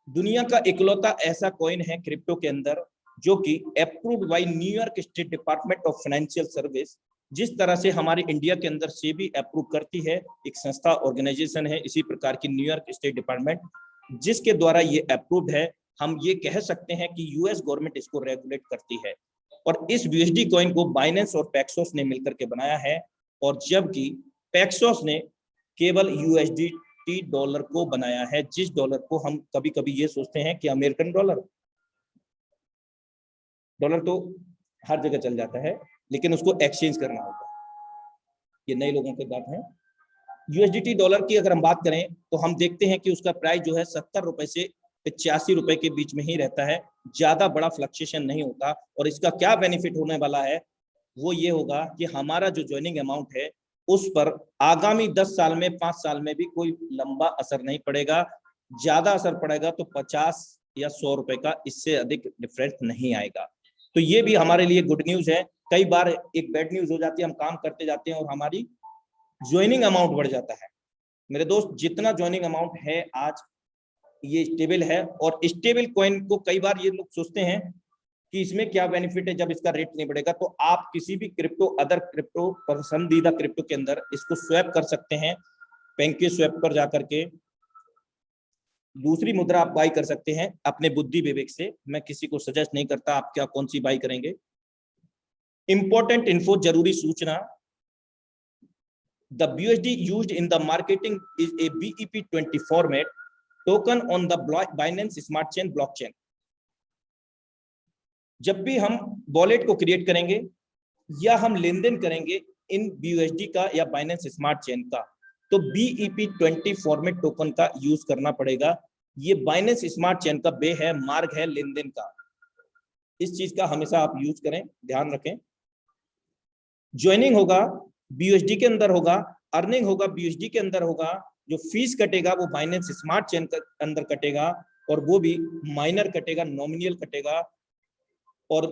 दुनिया का इकलौता ऐसा कॉइन है क्रिप्टो के अंदर जो कि approved by New York state department of financial service, जिस तरह से हमारे इंडिया के अंदर से भी अप्रूव करती है, एक संस्था ऑर्गेनाइजेशन है इसी प्रकार की न्यूयॉर्क स्टेट डिपार्टमेंट, जिसके द्वारा ये अप्रूव्ड है। हम ये कह सकते हैं कि यूएस गवर्नमेंट इसको रेगुलेट करती है। और इस BUSD कॉइन को बाइनेंस और पैक्सोस ने मिलकर के बनाया है, और जबकि पैक्सोस ने केवल USDT डॉलर को बनाया है, जिस डॉलर को हम कभी कभी ये सोचते हैं कि अमेरिकन डॉलर तो हर जगह चल जाता है, लेकिन उसको एक्सचेंज करना होगा। ये नए लोगों की बात है। USDT डॉलर की अगर हम बात करें तो हम देखते हैं कि उसका प्राइस जो है 70 रुपए से 85 रुपए के बीच में ही रहता है, ज्यादा बड़ा फ्लक्चुएशन नहीं होता। और इसका क्या बेनिफिट होने वाला है वो ये होगा कि हमारा जो ज्वाइनिंग अमाउंट है उस पर आगामी 10 साल में, 5 साल में भी कोई लंबा असर नहीं पड़ेगा। ज्यादा असर पड़ेगा तो 50 या 100 रुपए का, इससे अधिक डिफरेंस नहीं आएगा। तो ये भी हमारे लिए गुड न्यूज है। कई बार एक बैड न्यूज हो जाती है, हम काम करते जाते हैं और हमारी ज्वाइनिंग अमाउंट बढ़ जाता है। मेरे दोस्त, जितना ज्वाइनिंग अमाउंट है आज ये स्टेबल है। और स्टेबल कॉइन को कई बार ये लोग सोचते हैं कि इसमें क्या बेनिफिट है जब इसका रेट नहीं बढ़ेगा। तो आप किसी भी क्रिप्टो, अदर क्रिप्टो, पसंदीदा क्रिप्टो के अंदर इसको स्वैप कर सकते हैं। PancakeSwap पर जाकर के दूसरी मुद्रा आप बाई कर सकते हैं अपने बुद्धि विवेक से। मैं किसी को सजेस्ट नहीं करता आप क्या कौन सी बाई करेंगे। इंपॉर्टेंट इन्फो, जरूरी सूचना, the BUSD used in the marketing is a BEP20 format token on the Binance Smart Chain blockchain। जब भी हम वॉलेट को क्रिएट करेंगे या हम लेन देन करेंगे इन BUSD का या Binance Smart Chain का, तो BEP20 फॉर्मेट टोकन का यूज करना पड़ेगा। ये Binance Smart Chain का वे है, मार्ग है लेन देन का। इस चीज का हमेशा आप यूज करें, ध्यान रखें। ज्वाइनिंग होगा BUSD के अंदर होगा, अर्निंग होगा BUSD के अंदर होगा, जो फीस कटेगा वो Binance Smart Chain के अंदर कटेगा, और वो भी माइनर कटेगा, नॉमिनल कटेगा। और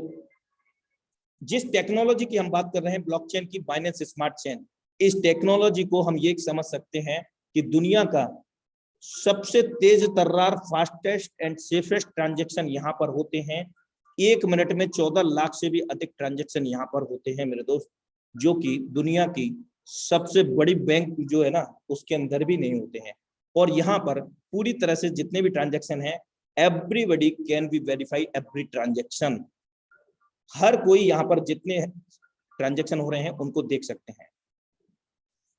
जिस टेक्नोलॉजी की हम बात कर रहे हैं ब्लॉकचेन की, Binance Smart Chain, इस टेक्नोलॉजी को हम ये समझ सकते हैं कि दुनिया का सबसे तेज तर्रार, फास्टेस्ट एंड सेफेस्ट ट्रांजैक्शन यहाँ पर होते हैं। 1 मिनट में 14 लाख से भी अधिक ट्रांजैक्शन यहाँ पर होते हैं मेरे दोस्त, जो कि दुनिया की सबसे बड़ी बैंक जो है ना उसके अंदर भी नहीं होते हैं। और यहाँ पर पूरी तरह से जितने भी ट्रांजैक्शन हैं, everybody can be verify every transaction. हर कोई यहाँ पर जितने ट्रांजैक्शन हो रहे हैं उनको देख सकते हैं।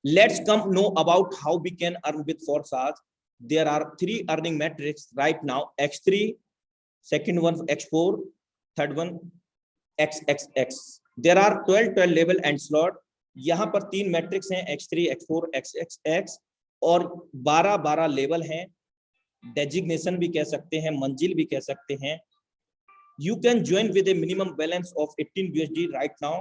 Let's come know about how we can earn with Forsage. There are 3 earning metrics right now: X3, second one X4, third one XXX. There are 12 level and slot. यहाँ पर 3 मैट्रिक्स हैं, X3, X4, XXX, और 12 level हैं। Designation भी कह सकते हैं, मंजिल भी कह सकते हैं। You can join with a minimum balance of 18 USD right now.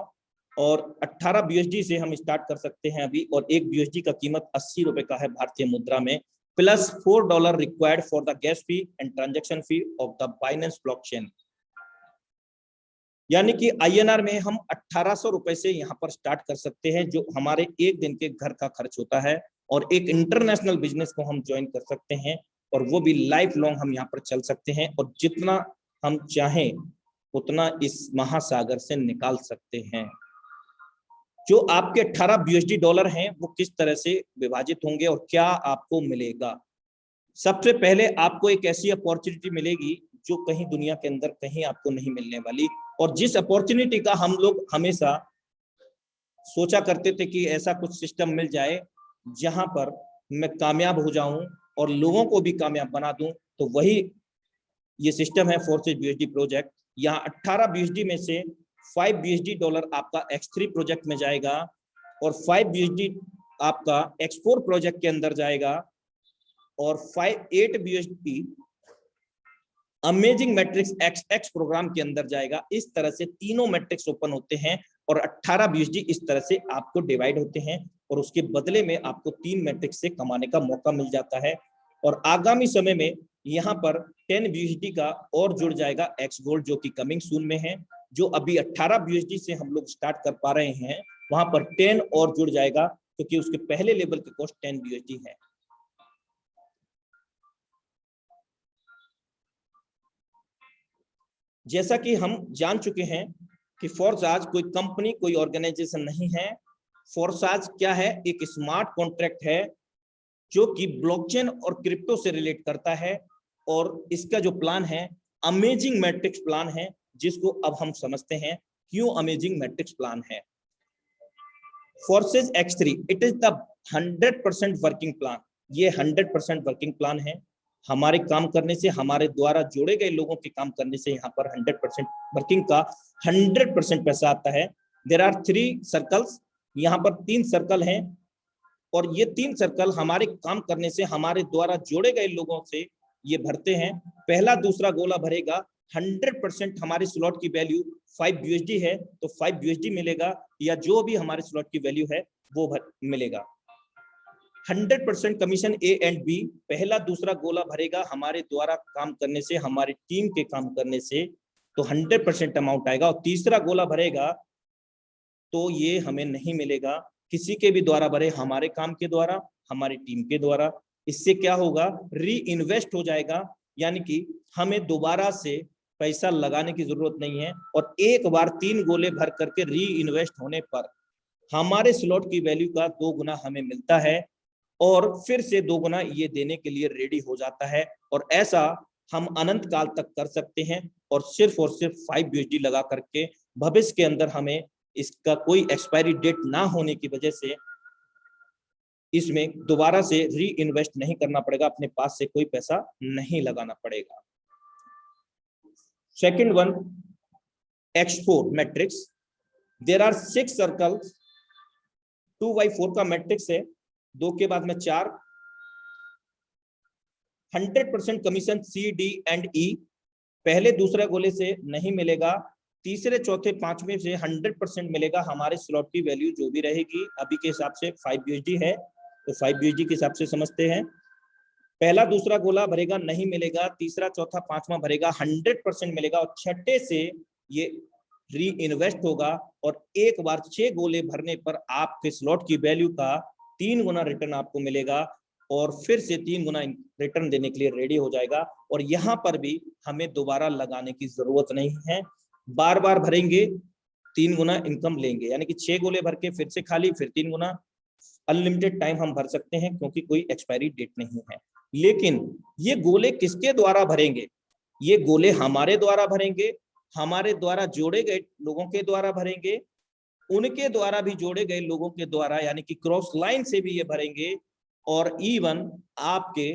और 18 BUSD से हम स्टार्ट कर सकते हैं अभी, और एक BUSD का कीमत 80 रुपए का है भारतीय मुद्रा में, plus $4 required for the gas fee and transaction fee of the Binance blockchain. यानी कि INR में हम 1800 रुपए से यहाँ पर स्टार्ट कर सकते हैं, जो हमारे एक दिन के घर का खर्च होता है, और एक इंटरनेशनल बिजनेस को हम ज्वाइन कर सकते हैं, और वो भी लाइफ लॉन्ग हम यहाँ पर चल सकते हैं, और जितना हम चाहें उतना इस महासागर से निकाल सकते हैं। जो आपके 18 BUSD डॉलर हैं वो किस तरह से विभाजित होंगे और क्या आपको मिलेगा? सबसे पहले आपको एक ऐसी अपॉर्चुनिटी मिलेगी जो कहीं दुनिया के अंदर कहीं आपको नहीं मिलने वाली, और जिस अपॉर्चुनिटी का हम लोग हमेशा सोचा करते थे कि ऐसा कुछ सिस्टम मिल जाए जहां पर मैं कामयाब हो जाऊं और लोगों को भी कामयाब बना दूं, तो वही ये सिस्टम है फोर्सेज BUSD प्रोजेक्ट। यहाँ 18 BUSD में से 5 BUSD डॉलर आपका X3 प्रोजेक्ट में जाएगा, और 5 BUSD आपका X4 प्रोजेक्ट के अंदर जाएगा, और 8 BUSD amazing matrix XX program के अंदर जाएगा। इस तरह से तीनों मैट्रिक्स ओपन होते हैं, और 18 BUSD इस तरह से आपको डिवाइड होते हैं, और उसके बदले में आपको 3 मैट्रिक्स से कमाने का मौका मिल जाता है। और आगामी समय में यहाँ पर 10 BUSD का और जुड़ जाएगा X गोल्ड, जो कि कमिंग सून में है। जो अभी 18 BUSD से हम लोग स्टार्ट कर पा रहे हैं, वहां पर 10 और जुड़ जाएगा, क्योंकि उसके पहले लेवल की कॉस्ट 10 BUSD है। जैसा कि हम जान चुके हैं कि फोर्साज कोई कंपनी, कोई ऑर्गेनाइजेशन नहीं है। फोर्साज क्या है? एक स्मार्ट कॉन्ट्रैक्ट है जो कि ब्लॉकचेन और क्रिप्टो से रिलेट करता है, और इसका जो प्लान है अमेजिंग मैट्रिक्स प्लान है, जिसको अब हम समझते हैं क्यों अमेजिंग मैट्रिक्स प्लान है। Forces X3 it is the 100% working plan. ये 100% वर्किंग प्लान है। हमारे काम करने से, हमारे द्वारा जोड़े गए लोगों के काम करने से यहाँ पर 100% वर्किंग का 100% पैसा आता है। देयर आर 3 सर्कल्स, यहाँ पर 3 सर्कल हैं, और ये 3 सर्कल हमारे काम करने से, हमारे द्वारा जोड़े गए लोगों से ये भरते हैं। पहला दूसरा गोला भरेगा 100% हमारे स्लॉट की वैल्यू 5 BUSD है तो 5 BUSD मिलेगा, या जो भी हमारे स्लॉट की वैल्यू है वो मिलेगा। 100% कमीशन A एंड B। पहला दूसरा गोला भरेगा हमारे द्वारा काम करने से, हमारी टीम के काम करने से, तो 100% अमाउंट आएगा। और तीसरा गोला भरेगा तो ये हमें नहीं मिलेगा, किसी के भी द्वारा भरे, हमारे काम के द्वारा, हमारी टीम के द्वारा। इससे क्या होगा? री इन्वेस्ट हो जाएगा, यानी कि हमें दोबारा से पैसा लगाने की जरूरत नहीं है, और एक बार 3 गोले भर करके री इन्वेस्ट होने पर हमारे स्लॉट की वैल्यू का 2 गुना हमें मिलता है, और फिर से 2 गुना ये देने के लिए रेडी हो जाता है। और ऐसा हम अनंत काल तक कर सकते हैं, और सिर्फ 5 BUSD लगा करके भविष्य के अंदर हमें इसका कोई एक्सपायरी डेट ना होने की वजह से इसमें दोबारा से री इन्वेस्ट नहीं करना पड़ेगा, अपने पास से कोई पैसा नहीं लगाना पड़ेगा। Second one, X4 matrix. There are 6 circles, 2x4 का मैट्रिक्स है, 2 के बाद में 4। 100% commission C, D and E पहले दूसरे गोले से नहीं मिलेगा, तीसरे चौथे पांचवें से 100% मिलेगा। हमारे स्लॉट की वैल्यू जो भी रहेगी, अभी के हिसाब से 5 BUSD है तो 5 BUSD के हिसाब से समझते हैं। पहला दूसरा गोला भरेगा नहीं मिलेगा, तीसरा चौथा पांचवा भरेगा 100% मिलेगा, और छठे से ये री इन्वेस्ट होगा, और एक बार 6 गोले भरने पर आपके स्लॉट की वैल्यू का 3 गुना रिटर्न आपको मिलेगा, और फिर से 3 गुना रिटर्न देने के लिए रेडी हो जाएगा। और यहाँ पर भी हमें दोबारा लगाने की जरूरत नहीं है, बार बार भरेंगे 3 गुना इनकम लेंगे, यानी कि 6 गोले भर के फिर से खाली, फिर 3 गुना, अनलिमिटेड टाइम हम भर सकते हैं, क्योंकि कोई एक्सपायरी डेट नहीं है। लेकिन ये गोले किसके द्वारा भरेंगे? ये गोले हमारे द्वारा भरेंगे, हमारे द्वारा जोड़े गए लोगों के द्वारा भरेंगे, उनके द्वारा भी जोड़े गए लोगों के द्वारा, यानी कि क्रॉस लाइन से भी ये भरेंगे, और इवन आपके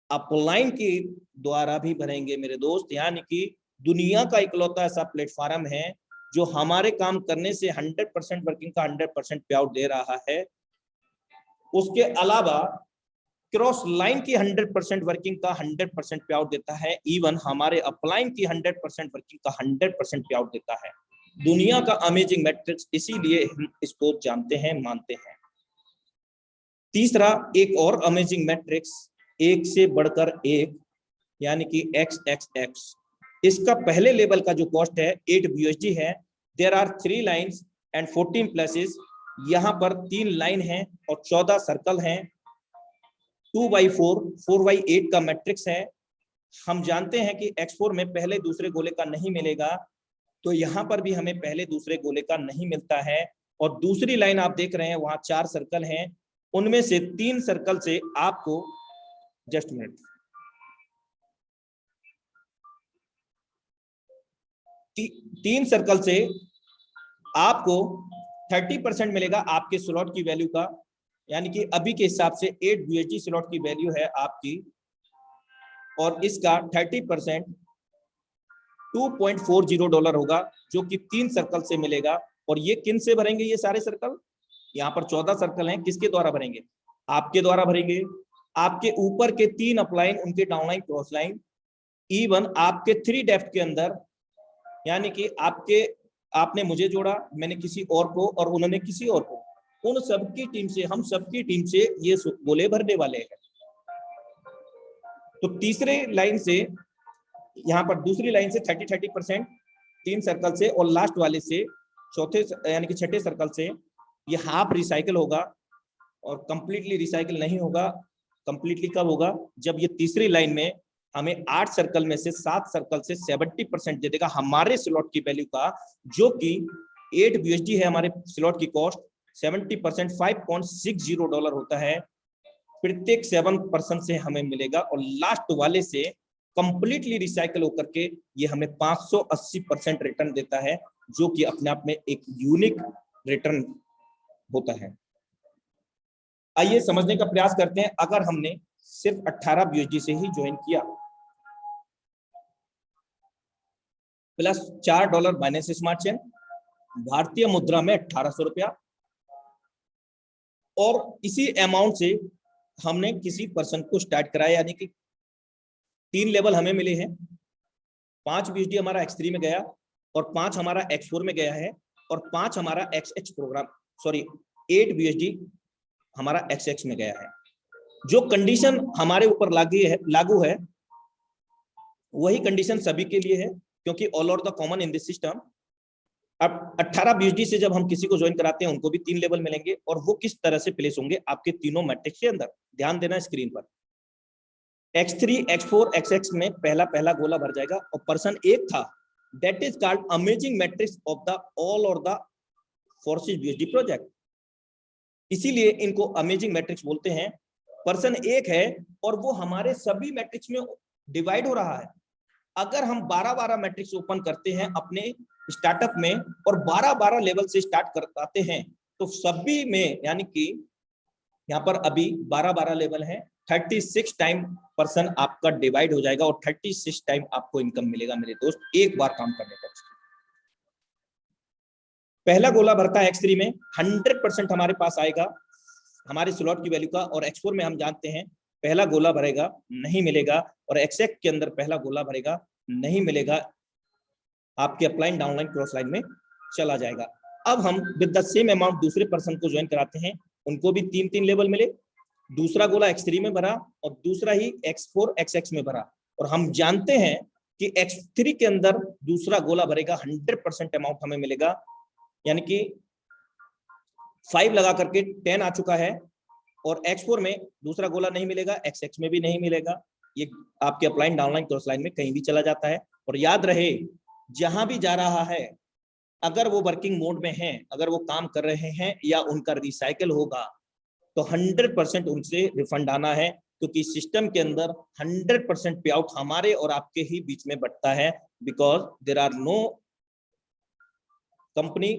अपलाइन के द्वारा भी भरेंगे मेरे दोस्त। यानी कि दुनिया का इकलौता ऐसा प्लेटफॉर्म है जो हमारे काम करने से 100% वर्किंग का 100% पे आउट दे रहा है। उसके अलावा क्रॉस लाइन की 100% वर्किंग का 100% पे आउट देता है, इवन हमारे अपलाइन की 100% वर्किंग का 100% पे आउट देता है। दुनिया का अमेजिंग मैट्रिक्स, इसीलिए हम इसको जानते हैं, मानते हैं। तीसरा एक और अमेजिंग मैट्रिक्स, एक से बढ़कर एक, यानी कि XXX। इसका पहले लेवल का जो कॉस्ट है 8 BUSD है। There are 3 lines and 14 places. यहाँ पर 3 लाइन है और 14 सर्कल हैं। 2x4 4x8 का मैट्रिक्स है। हम जानते हैं कि X4 में पहले दूसरे गोले का नहीं मिलेगा, तो यहाँ पर भी हमें पहले दूसरे गोले का नहीं मिलता है। और दूसरी लाइन आप देख रहे हैं वहां 4 सर्कल हैं, उनमें से 3 सर्कल से आपको जस्ट मिनट 3 सर्कल से आपको 30% मिलेगा आपके स्लॉट की वैल्यू का, यानी कि अभी के हिसाब से 8 BUSD स्लॉट की वैल्यू है आपकी, और इसका 30% $2.40 होगा, जो कि 3 सर्कल से मिलेगा। और ये किन से भरेंगे ये सारे सर्कल? यहाँ पर 14 सर्कल हैं, किसके द्वारा भरेंगे? आपके द्वारा भरेंगे। आपके ऊपर के 3 अपलाइन, उनके डाउनलाइन क्रॉस लाइन, इवन आपके 3 डेप्थ के अंदर, यानी कि आपने मुझे जोड़ा, मैंने किसी और को, और उन्होंने किसी और को, उन सबकी टीम से, हम सबकी टीम से ये गोले भरने वाले हैं। तो तीसरे लाइन से, यहाँ पर दूसरी लाइन से 30% 3 सर्कल से, और लास्ट वाले से चौथे यानी कि छठे सर्कल से ये हाफ रिसाइकल होगा, और कंप्लीटली रिसाइकल नहीं होगा। कंप्लीटली कब होगा? जब ये तीसरी लाइन में हमें 8 सर्कल में से 7 सर्कल से 70% दे देगा हमारे स्लॉट की वैल्यू का, जो कि 8 BUSD है हमारे स्लॉट की कॉस्ट। 70% $5.60 होता है, प्रत्येक 7% से हमें मिलेगा। और लास्ट वाले से कंप्लीटली रिसाइकल होकर के ये हमें 580% रिटर्न देता है, जो कि अपने आप में एक यूनिक रिटर्न होता है। आइए समझने का प्रयास करते हैं। अगर हमने सिर्फ 18 BUSD से ही ज्वाइन किया, प्लस $4 बाइनेंस स्मार्ट चेन, भारतीय मुद्रा में 1800 रुपया, और इसी अमाउंट से हमने किसी पर्सन को स्टार्ट कराया, यानी कि 3 लेवल हमें मिले हैं। 5 BUSD हमारा X3 में गया, और 5 हमारा X4 में गया है, और 5 हमारा XX प्रोग्राम, सॉरी 8 BUSD हमारा XX में गया है। जो कंडीशन हमारे ऊपर लागू है वही कंडीशन सभी के लिए है, क्योंकि all are the common in this system. अब 18 BUSD से जब हम किसी को ज्वाइन कराते हैं, उनको भी 3 लेवल मिलेंगे, और वो किस तरह से प्लेस होंगे आपके तीनों मैट्रिक्स के अंदर। ध्यान देना स्क्रीन पर। X3 X4 XX में पहला गोला भर जाएगा, और पर्सन एक था, that is called amazing matrix of the all और द फोर्सेस BUSD प्रोजेक्ट। इसीलिए इनको अमेजिंग मैट्रिक्स बोलते हैं। पर्सन एक है और वो हमारे सभी मैट्रिक्स में डिवाइड हो रहा है। अगर हम 12-12 मैट्रिक्स ओपन करते हैं अपने स्टार्टअप में, और 12-12 लेवल से स्टार्ट करते हैं, तो सभी में, यानी कि यहाँ पर अभी 12-12 लेवल है, 36 टाइम पर्सन आपका डिवाइड हो जाएगा, और 36 टाइम आपको इनकम मिलेगा मेरे दोस्त, एक बार काम करने पर। पहला गोला भरता है X3 में 100% हमारे पास आएगा हमारे स्लॉट की वैल्यू का, और X4 में हम जानते हैं पहला गोला भरेगा नहीं मिलेगा, और XX के अंदर पहला गोला भरेगा नहीं मिलेगा, आपके अपलाइन डाउनलाइन क्रॉस लाइन में चला जाएगा। अब हम विद द सेम अमाउंट दूसरे पर्सन को ज्वाइन कराते हैं, उनको भी 3-3 लेवल मिले। दूसरा गोला X3 में भरा, और दूसरा ही X4 XX में भरा, और हम जानते हैं कि X3 के अंदर दूसरा गोला भरेगा 100% अमाउंट हमें मिलेगा, यानी कि 5 लगा करके 10 आ चुका है। और X4 में दूसरा गोला नहीं मिलेगा, XX में भी नहीं मिलेगा, ये आपके अपलाइन डाउनलाइन क्रॉस लाइन में कहीं भी चला जाता है। और याद रहे, जहां भी जा रहा है, अगर वो वर्किंग मोड में हैं, अगर वो काम कर रहे हैं, या उनका रिसाइकल होगा, तो 100% उनसे रिफंड आना है, क्योंकि सिस्टम के अंदर 100% पे आउट हमारे और आपके ही बीच में बढ़ता है, because there are no company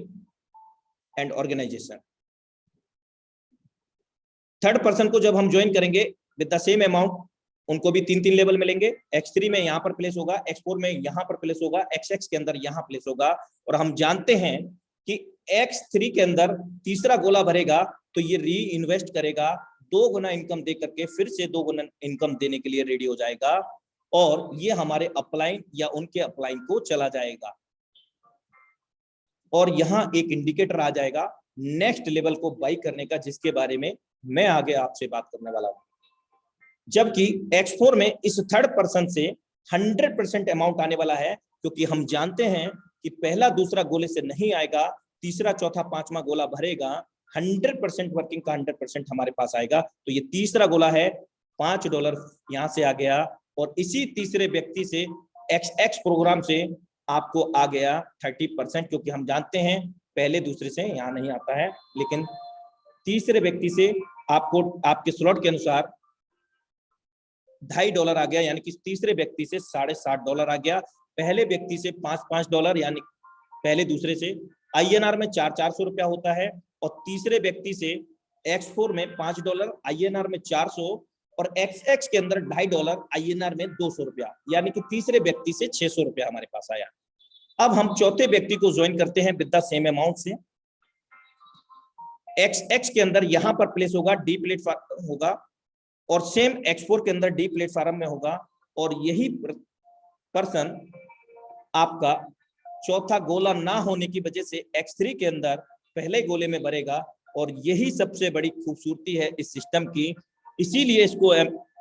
and organisation. Third person को जब हम ज्वाइन करेंगे विद द सेम अमाउंट, उनको भी 3-3 लेवल मिलेंगे। X3 में यहाँ पर प्लेस होगा, X4 में यहाँ पर प्लेस होगा, XX के अंदर यहाँ प्लेस होगा। और हम जानते हैं कि X3 के अंदर तीसरा गोला भरेगा तो ये री इन्वेस्ट करेगा, 2 गुना इनकम दे करके फिर से 2 गुना इनकम देने के लिए रेडी हो जाएगा, और ये हमारे अपलाइन या उनके अपलाइन को चला जाएगा। और यहाँ एक इंडिकेटर आ जाएगा नेक्स्ट लेवल को बाई करने का, जिसके बारे में मैं आगे आपसे बात करने वाला हूँ। जबकि X4 में इस थर्ड पर्सन से 100% अमाउंट आने वाला है, क्योंकि हम जानते हैं कि पहला दूसरा गोले से नहीं आएगा, तीसरा चौथा पांचवा गोला भरेगा, 100% वर्किंग का 100% हमारे पास आएगा। तो ये तीसरा गोला है, $5 यहाँ से आ गया, और इसी तीसरे व्यक्ति से XX प्रोग्राम से आपको आ गया 30%, क्योंकि हम जानते हैं पहले दूसरे से यहाँ नहीं आता है, लेकिन तीसरे व्यक्ति से आपको आपके स्लॉट के अनुसार $2.5 आ गया, यानी कि तीसरे व्यक्ति से $60.5 आ गया, पहले व्यक्ति से $5 यानी पहले दूसरे से INR में 400 रुपया होता है, और तीसरे व्यक्ति से X4 में $5, INR में 400, और XX के अंदर $2.5 INR में 200 रुपया, यानी कि तीसरे व्यक्ति से 600 रुपया हमारे पास आया। अब हम चौथे व्यक्ति को ज्वाइन करते हैं विद द सेम अमाउंट से। XX के अंदर यहां पर प्लेस होगा, D प्लेटफॉर्म होगा, और सेम X4 के अंदर D प्लेटफॉर्म में होगा, और यही पर्सन आपका चौथा गोला ना होने की वजह से X3 के अंदर पहले गोले में भरेगा, और यही सबसे बड़ी खूबसूरती है इस सिस्टम की। इसीलिए इसको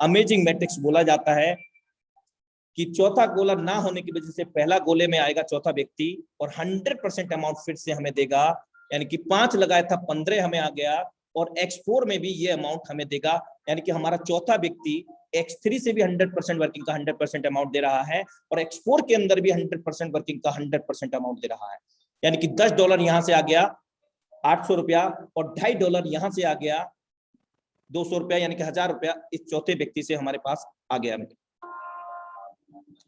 अमेजिंग मैट्रिक्स बोला जाता है कि चौथा गोला ना होने की वजह से पहला गोले में आएगा चौथा व्यक्ति, और 100% अमाउंट फिर से हमें देगा, यानी कि 5 लगाया था 15 हमें आ गया, और X4 में भी ये अमाउंट हमें देगा, यानी कि हमारा चौथा व्यक्ति X3 से भी 100% वर्किंग का 100% अमाउंट दे रहा है, और X4 के अंदर भी 100% वर्किंग का 100% अमाउंट दे रहा है, यानी कि $10 यहाँ से आ गया 800 रुपया, और $2.5 यहाँ से आ गया 200 रुपया, यानी कि 1000 रुपया इस चौथे व्यक्ति से हमारे पास आ गया।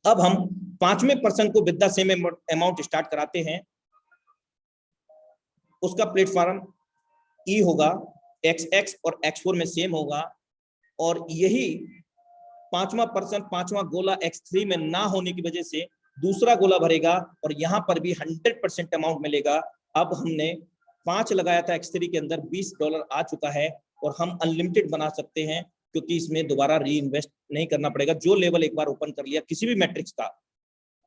अब हम पांचवें पर्सन को with the same amount start कराते हैं। उसका प्लेटफॉर्म E होगा, XX और X4 में सेम होगा, और यही पांचवा पर्सन पांचवा गोला X3 में ना होने की वजह से दूसरा गोला भरेगा, और यहां पर भी 100% अमाउंट मिलेगा। अब हमने 5 लगाया था X3 के अंदर, $20 आ चुका है, और हम अनलिमिटेड बना सकते हैं, क्योंकि इसमें दोबारा री इन्वेस्ट नहीं करना पड़ेगा। जो लेवल एक बार ओपन कर लिया किसी भी मैट्रिक्स का,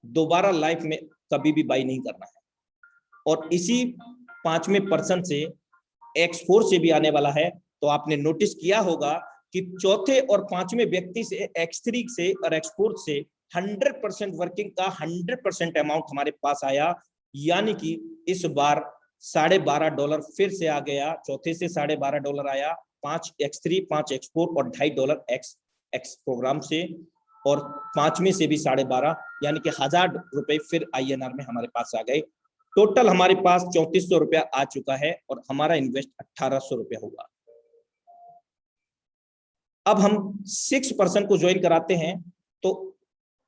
दोबारा लाइफ में कभी भी बाई नहीं करना है। और इसी पांचवें पर्सन से X4 से भी आने वाला है। तो आपने नोटिस किया होगा कि चौथे और पांचवें व्यक्ति से X3 से और X4 से 100% वर्किंग का 100% अमाउंट हमारे पास आया, यानी कि इस बार $12.5 फिर से आ गया। चौथे से $12.5 आया, 5 X3 5 X4 और $2.5 XX प्रोग्राम से, और पांचवें से भी 12.5, यानी कि 1000 रुपए फिर INR में हमारे पास आ गए। टोटल हमारे पास 3400 रुपया आ चुका है, और हमारा इन्वेस्ट 1800 रुपया होगा। अब हम 6% को ज्वाइन कराते हैं, तो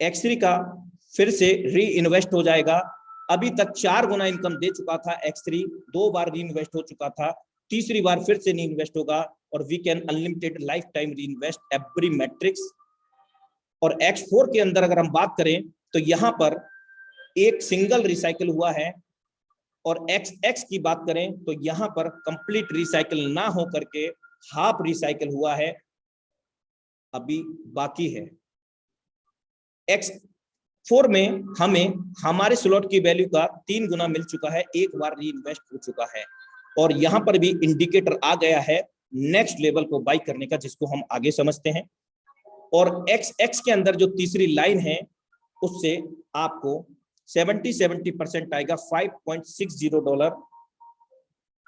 X3 का फिर से री इन्वेस्ट हो जाएगा। अभी तक 4 गुना इनकम दे चुका था X3, 2 बार री इन्वेस्ट हो चुका था, तीसरी बार फिर से री इन्वेस्ट होगा, और we can unlimited lifetime reinvest every matrix. और X4 के अंदर अगर हम बात करें तो यहाँ पर एक सिंगल रिसाइकिल हुआ है, और XX की बात करें तो यहाँ पर कंप्लीट रिसाइकिल ना हो करके हाफ रिसाइकिल हुआ है, अभी बाकी है। X4 में हमें हमारे स्लॉट की वैल्यू का 3 गुना मिल चुका है, एक बार री इन्वेस्ट हो चुका है, और यहाँ पर भी इंडिकेटर आ गया है नेक्स्ट लेवल को बाई करने का, जिसको हम आगे समझते हैं। और XX के अंदर जो तीसरी लाइन है उससे आपको 70% आएगा, $5.60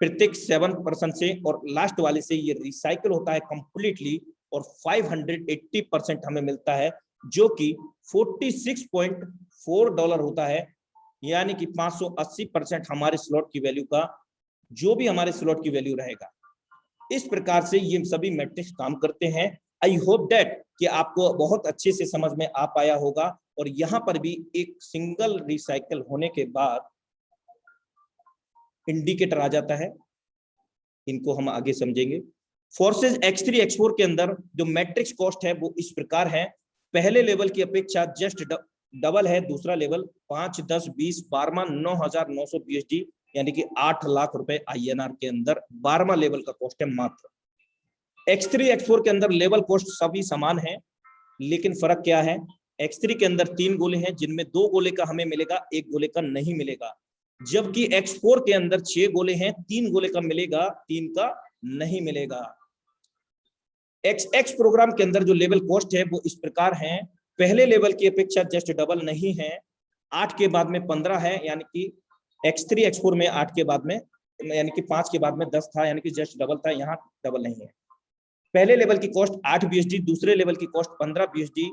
प्रत्येक 7% से, और लास्ट वाले से ये रिसाइकिल होता है कंप्लीटली, और 580% हमें मिलता है, जो कि $46.4 होता है, यानी कि 580% हमारे स्लॉट की वैल्यू का, जो भी हमारे स्लॉट की वैल्यू रहेगा। इस प्रकार से ये सभी मैट्रिक्स काम करते हैं। आई होप दैट कि आपको बहुत अच्छे से समझ में आ पाया होगा। और यहाँ पर भी एक सिंगल रिसाइकल होने के बाद इंडिकेटर आ जाता है, इनको हम आगे समझेंगे। फोर्सेज X3 X4 के अंदर जो मैट्रिक्स कॉस्ट है वो इस प्रकार है, पहले लेवल की अपेक्षा जस्ट डबल है, दूसरा लेवल 5, 10, 20, 12 $9,900 BSD, यानी कि 8 लाख रुपए INR के अंदर 12वां लेवल का कॉस्ट है मात्र। X3 X4 के अंदर लेवल कॉस्ट सभी समान है, लेकिन फर्क क्या है, X3 के अंदर 3 गोले हैं, जिनमें 2 गोले का हमें मिलेगा, 1 गोले का नहीं मिलेगा। जबकि X4 के अंदर 6 गोले हैं, 3 गोले का मिलेगा, 3 का नहीं मिलेगा। XX प्रोग्राम के अंदर जो लेवल कॉस्ट है वो इस प्रकार है, पहले लेवल की अपेक्षा जस्ट डबल नहीं है, 8 के बाद में 15 है, यानी कि X3 X4 में 8 के बाद में, यानी कि 5 के बाद में 10 था, यानी कि जस्ट डबल था, यहाँ डबल नहीं है। पहले लेवल की कॉस्ट 8 BSD, दूसरे लेवल की कॉस्ट 15 BSD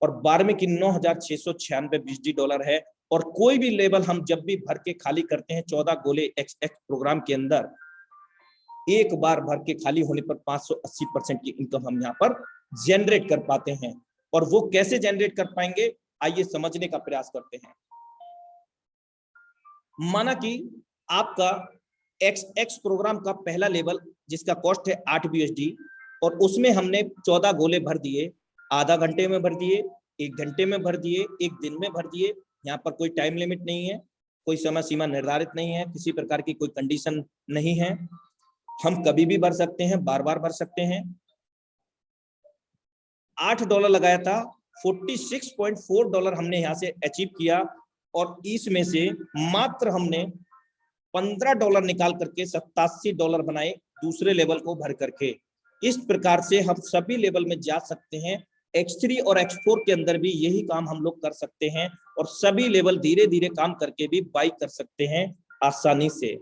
और 12वें की 9,696 BSD डॉलर है। और कोई भी लेवल हम जब भी भर के खाली करते हैं 14 गोले XX प्रोग्राम के अंदर, एक बार भर के खाली होने पर 580% की इनकम हम यहाँ पर जनरेट कर पाते हैं। और वो कैसे जनरेट कर पाएंगे, आइए समझने का प्रयास करते हैं। माना कि आपका XX प्रोग्राम का पहला लेवल जिसका कॉस्ट है 8 BSD और उसमें हमने 14 गोले भर दिए, आधा घंटे में भर दिए, 1 घंटे में भर दिए, 1 दिन में भर दिए। यहाँ पर कोई टाइम लिमिट नहीं है, कोई समय सीमा निर्धारित नहीं है, किसी प्रकार की कोई कंडीशन नहीं है, हम कभी भी भर सकते हैं, बार बार भर सकते हैं। $8 लगाया था, $46.4 हमने यहाँ से अचीव किया और इसमें से मात्र हमने $15 निकाल करके $87 बनाए दूसरे लेवल को भर करके। इस प्रकार से हम सभी लेवल में जा सकते हैं। X3 और X4 के अंदर भी यही काम हम लोग कर सकते हैं और सभी लेवल धीरे धीरे काम करके भी बाई कर सकते हैं आसानी से।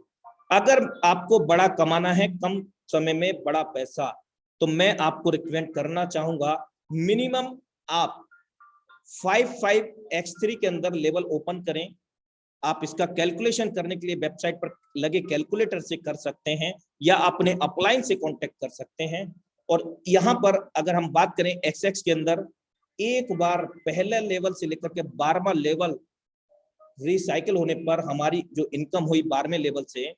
अगर आपको बड़ा कमाना है, कम समय में बड़ा पैसा, तो मैं आपको रिकमेंड करना चाहूंगा मिनिमम आप 5 X3 के अंदर लेवल ओपन करें। आप इसका कैलकुलेशन करने के लिए वेबसाइट पर लगे कैलकुलेटर से कर सकते हैं या अपने अपलाइन से कांटेक्ट कर सकते हैं। और यहाँ पर अगर हम बात करें XX के अंदर, एक बार पहले लेवल से लेकर के 12वां लेवल रिसाइकिल होने पर हमारी जो इनकम हुई 12वें लेवल से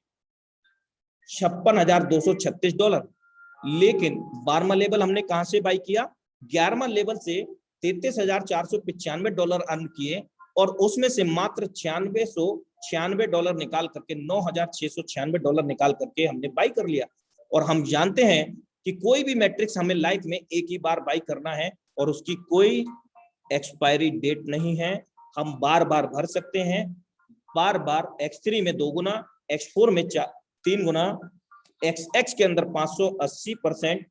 $56,236। लेकिन 12वां लेवल हमने कहां से बाई किया, 11वां लेवल से $33,495 अर्न किए और उसमें से मात्र $9696 निकाल करके $9,696 निकाल करके हमने बाई कर लिया। और हम जानते हैं कि कोई भी मैट्रिक्स हमें लाइफ में एक ही बार बाई करना है और उसकी कोई एक्सपायरी डेट नहीं है, हम बार बार भर सकते हैं, बार बार। X3 में 2 गुना, X4 में 3 गुना, XX के अंदर 580%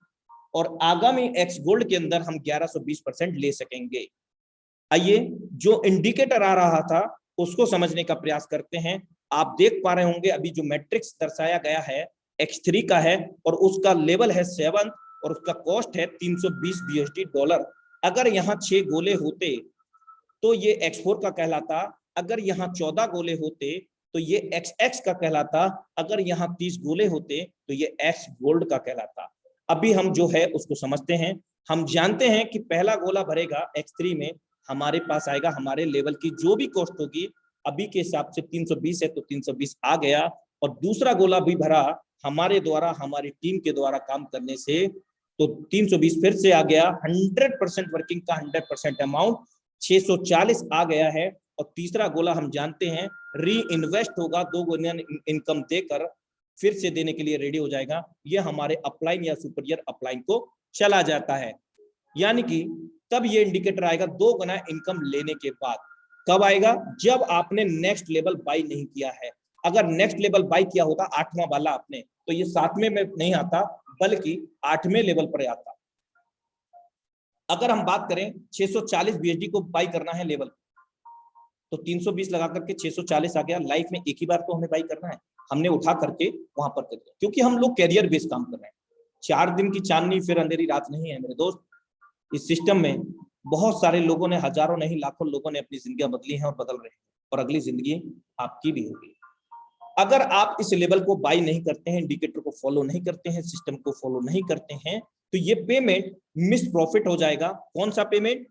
और आगामी X गोल्ड के अंदर हम 1120% ले सकेंगे। आइए जो इंडिकेटर आ रहा था उसको समझने का प्रयास करते हैं। आप देख पा रहे होंगे अभी जो मैट्रिक्स दर्शाया गया है X3 का है और उसका लेवल है 7 और उसका कॉस्ट है $320 BSD। अगर यहाँ 6 गोले होते तो ये X4 का कहलाता, अगर यहाँ 14 गोले होते तो ये XX का कहलाता, अगर यहाँ 30 गोले होते तो ये X गोल्ड का कहलाता। अभी हम जो है उसको समझते हैं। हम जानते हैं कि पहला गोला भरेगा X3 में, हमारे पास आएगा हमारे लेवल की जो भी कॉस्ट होगी, अभी के हिसाब से 320 है तो 320 आ गया। और दूसरा गोला भी भरा हमारे द्वारा, हमारी टीम के द्वारा काम करने से, तो 320 फिर से आ गया। 100% वर्किंग का 100% अमाउंट 640 आ गया है। और तीसरा गोला हम जानते हैं री इन्वेस्ट होगा, 2 गुना इनकम देकर फिर से देने के लिए रेडी हो जाएगा। ये हमारे अपलाइन या सुपीरियर अपलाइन को चला जाता है। यानी कि तब ये इंडिकेटर आएगा 2 गुना इनकम लेने के बाद। कब आएगा, जब आपने नेक्स्ट लेवल बाई नहीं किया है। अगर नेक्स्ट लेवल बाई किया होता 8वां वाला आपने, तो ये 7वें में नहीं आता बल्कि 8वें लेवल पर आता। अगर हम बात करें 640 BSD को बाई करना है लेवल, तो 320 लगा करके 640 आ गया। लाइफ में एक ही बार तो हमें बाई करना है, हमने उठा करके वहां पर कर दिया, क्योंकि हम लोग कैरियर बेस्ड काम कर रहे हैं। 4 दिन की चांदनी फिर अंधेरी रात नहीं है मेरे दोस्त। इस सिस्टम में बहुत सारे लोगों ने, हजारों नहीं लाखों लोगों ने अपनी जिंदगियां बदली हैं और बदल रहे हैं, और अगली जिंदगी आपकी भी होगी। अगर आप इस लेवल को बाई नहीं करते हैं, इंडिकेटर को फॉलो नहीं करते हैं, सिस्टम को फॉलो नहीं करते हैं, तो ये पेमेंट मिस प्रॉफिट हो जाएगा। कौन सा पेमेंट,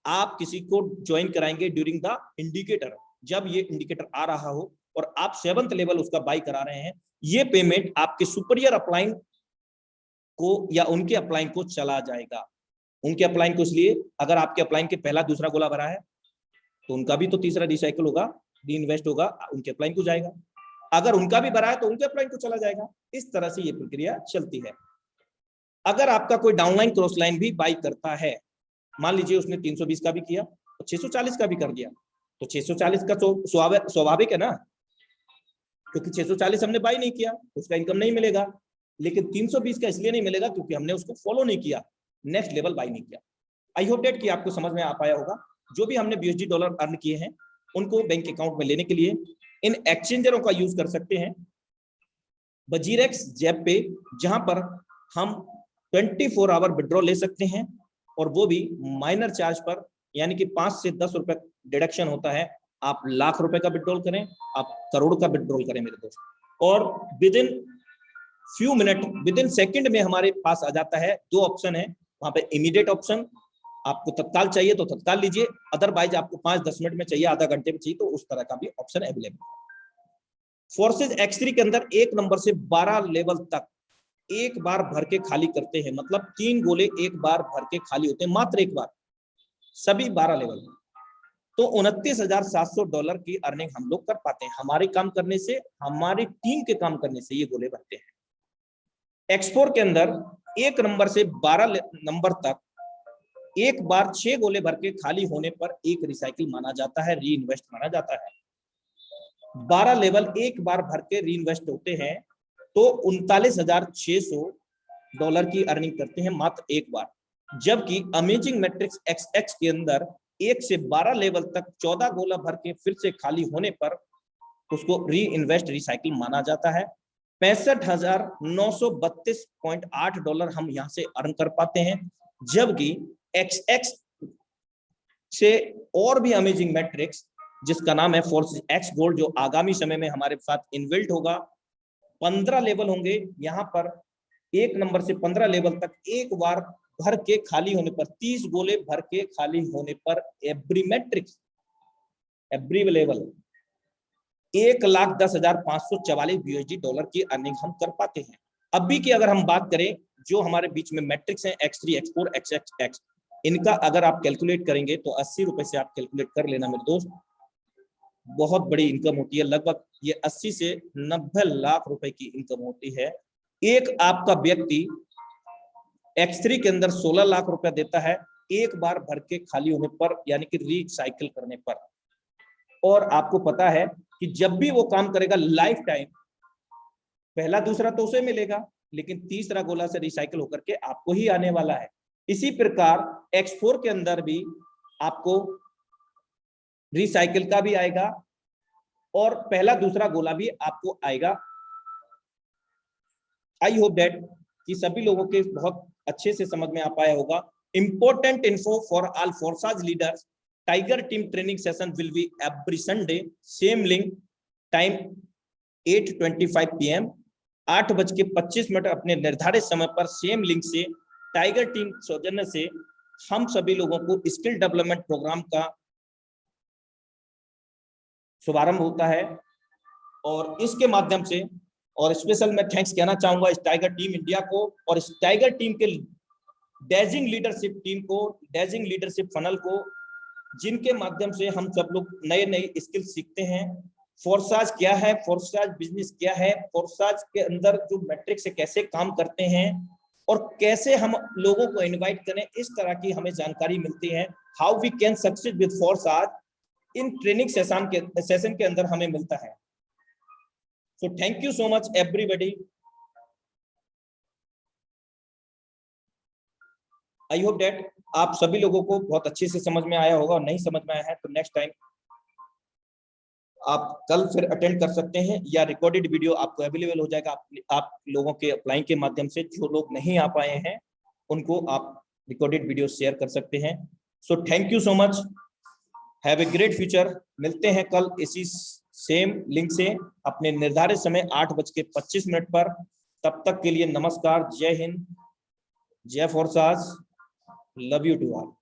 आप किसी को ज्वाइन कराएंगे ड्यूरिंग द इंडिकेटर, जब ये इंडिकेटर आ रहा हो और आप 7th लेवल उसका बाई करा रहे हैं, ये पेमेंट आपके सुपीरियर अपलाइन को या उनके अपलाइन को चला जाएगा। उनके अपलाइन को इसलिए, अगर आपके अपलाइन के पहला दूसरा गोला भरा है तो उनका भी तो तीसरा रिसाइकिल होगा, री इन्वेस्ट होगा, उनके अपलाइन को जाएगा। अगर उनका भी भरा है तो उनके अपलाइन को चला जाएगा। इस तरह से ये प्रक्रिया चलती है। अगर आपका कोई डाउनलाइन क्रॉस लाइन भी बाई करता है, मान लीजिए उसने 320 का भी किया और 640 का भी कर दिया, तो 640 का तो स्वाभाविक है ना, क्योंकि 640 हमने बाय नहीं किया, उसका इनकम नहीं मिलेगा। लेकिन 320 का इसलिए नहीं मिलेगा क्योंकि हमने उसको फॉलो नहीं किया, नेक्स्ट लेवल बाय नहीं किया। आई होप डेट कि आपको समझ में आ पाया होगा। जो भी हमने BUSD डॉलर अर्न किए हैं उनको बैंक अकाउंट में लेने के लिए इन एक्सचेंजरों का यूज कर सकते हैं, बजीरेक्स, जेप पे, जहां पर हम 24 आवर विड्रॉ ले सकते हैं और वो भी माइनर चार्ज पर, यानी कि 5 से 10 रुपए डिडक्शन होता है। आप लाख रुपए का विड्रॉल करें, आप करोड़ का विड्रॉल करें मेरे दोस्त, और with in few minute, with in second में हमारे पास आ जाता है। 2 ऑप्शन है वहां पे, इमीडिएट ऑप्शन, आपको तत्काल चाहिए तो तत्काल लीजिए, अदरवाइज आपको 5-10 मिनट में चाहिए, आधा घंटे में चाहिए, तो उस तरह का भी ऑप्शन अवेलेबल है। फोर्सेज X3 के अंदर 1 नंबर से 12 लेवल तक एक बार भर के खाली करते हैं, मतलब 3 गोले एक बार भर के खाली होते हैं, मात्र एक बार, सभी 12 लेवल। तो $29,700 की अर्निंग हम लोग कर पाते हैं हमारे काम करने से, हमारी टीम के काम करने से ये गोले भरते हैं। X4 के अंदर 1 नंबर से 12 नंबर तक एक बार 6 गोले भर के खाली होने पर एक रिसाइकिल माना जाता है, री इन्वेस्ट माना जाता है। 12 लेवल एक बार भर के री इन्वेस्ट होते हैं तो $39,600 की अर्निंग करते हैं मात्र एक बार। जबकि अमेजिंग मैट्रिक्स XX के अंदर 1 से 12 लेवल तक 14 गोला भर के फिर से खाली होने पर उसको री इन्वेस्ट रिसाइकिल माना जाता है। $65,932.8 हम यहाँ से अर्न कर पाते हैं। जबकि XX से और भी अमेजिंग मैट्रिक्स जिसका नाम है फोर्सेज X गोल्ड, जो आगामी समय में हमारे साथ इनबिल्ट होगा, 15 लेवल होंगे। यहाँ पर 1 नंबर से 15 लेवल तक एक बार भर के खाली होने पर, 30 गोले भर के खाली होने पर every matrix, every level $1,10,544 $USD की अर्निंग हम कर पाते हैं। अभी की अगर हम बात करें, जो हमारे बीच में मैट्रिक्स हैं X3, X4, XX, इनका अगर आप कैलकुलेट करेंगे तो 80 रुपए से आप कैलकुलेट कर लेना मेरे दोस्त, बहुत बड़ी इनकम होती है। लगभग ये 80 से 90 लाख रुपए की इनकम होती है। एक आपका व्यक्ति X3 के अंदर 16 लाख रुपए देता है एक बार भर के खाली होने पर, यानी कि रिसाइकिल करने पर। और आपको पता है कि जब भी वो काम करेगा लाइफ टाइम, पहला दूसरा तो उसे मिलेगा, लेकिन तीसरा गोला से रिसाइकिल होकर के आपको ही आने वाला है। इसी प्रकार X4 के अंदर भी आपको रिसाइकिल का भी आएगा और पहला दूसरा गोला भी आपको आएगा। आई होप दैट कि सभी लोगों के बहुत अच्छे से समझ में आ पाया होगा। Important info for all forces leaders, tiger team training session will be every Sunday, same link, time 8:25 PM, 8:25 अपने निर्धारित समय पर सेम लिंक से टाइगर टीम सौजन्य से हम सभी लोगों को स्किल डेवलपमेंट प्रोग्राम का शुभारंभ होता है। और इसके माध्यम से, और स्पेशल मैं थैंक्स कहना चाहूंगा इस टाइगर टीम इंडिया को और इस टाइगर टीम के डेजिंग लीडरशिप टीम को, डेजिंग लीडरशिप फनल को, जिनके माध्यम से हम सब लोग नए नए स्किल सीखते हैं। फोर्साज क्या है, फोर्साज बिजनेस क्या है, फोर्साज के अंदर जो मैट्रिक्स से कैसे काम करते हैं और कैसे हम लोगों को इनवाइट करें, इस तरह की हमें जानकारी मिलती है। How we can succeed with Forsage, in training session के अंदर हमें मिलता है। So thank you so much everybody. I hope that आप सभी लोगों को बहुत अच्छे से समझ में आया होगा, और नहीं समझ में आया है तो नेक्स्ट टाइम आप कल फिर अटेंड कर सकते हैं, या रिकॉर्डेड वीडियो आपको अवेलेबल हो जाएगा आप लोगों के अप्लाई के माध्यम से। जो लोग नहीं आ पाए हैं उनको आप रिकॉर्डेड वीडियो शेयर कर सकते हैं। सो thank you so much, have a great future. मिलते हैं कल इसी सेम लिंक से अपने निर्धारित समय 8:25 पर। तब तक के लिए नमस्कार, जय हिंद, जय Forsage, love you to all.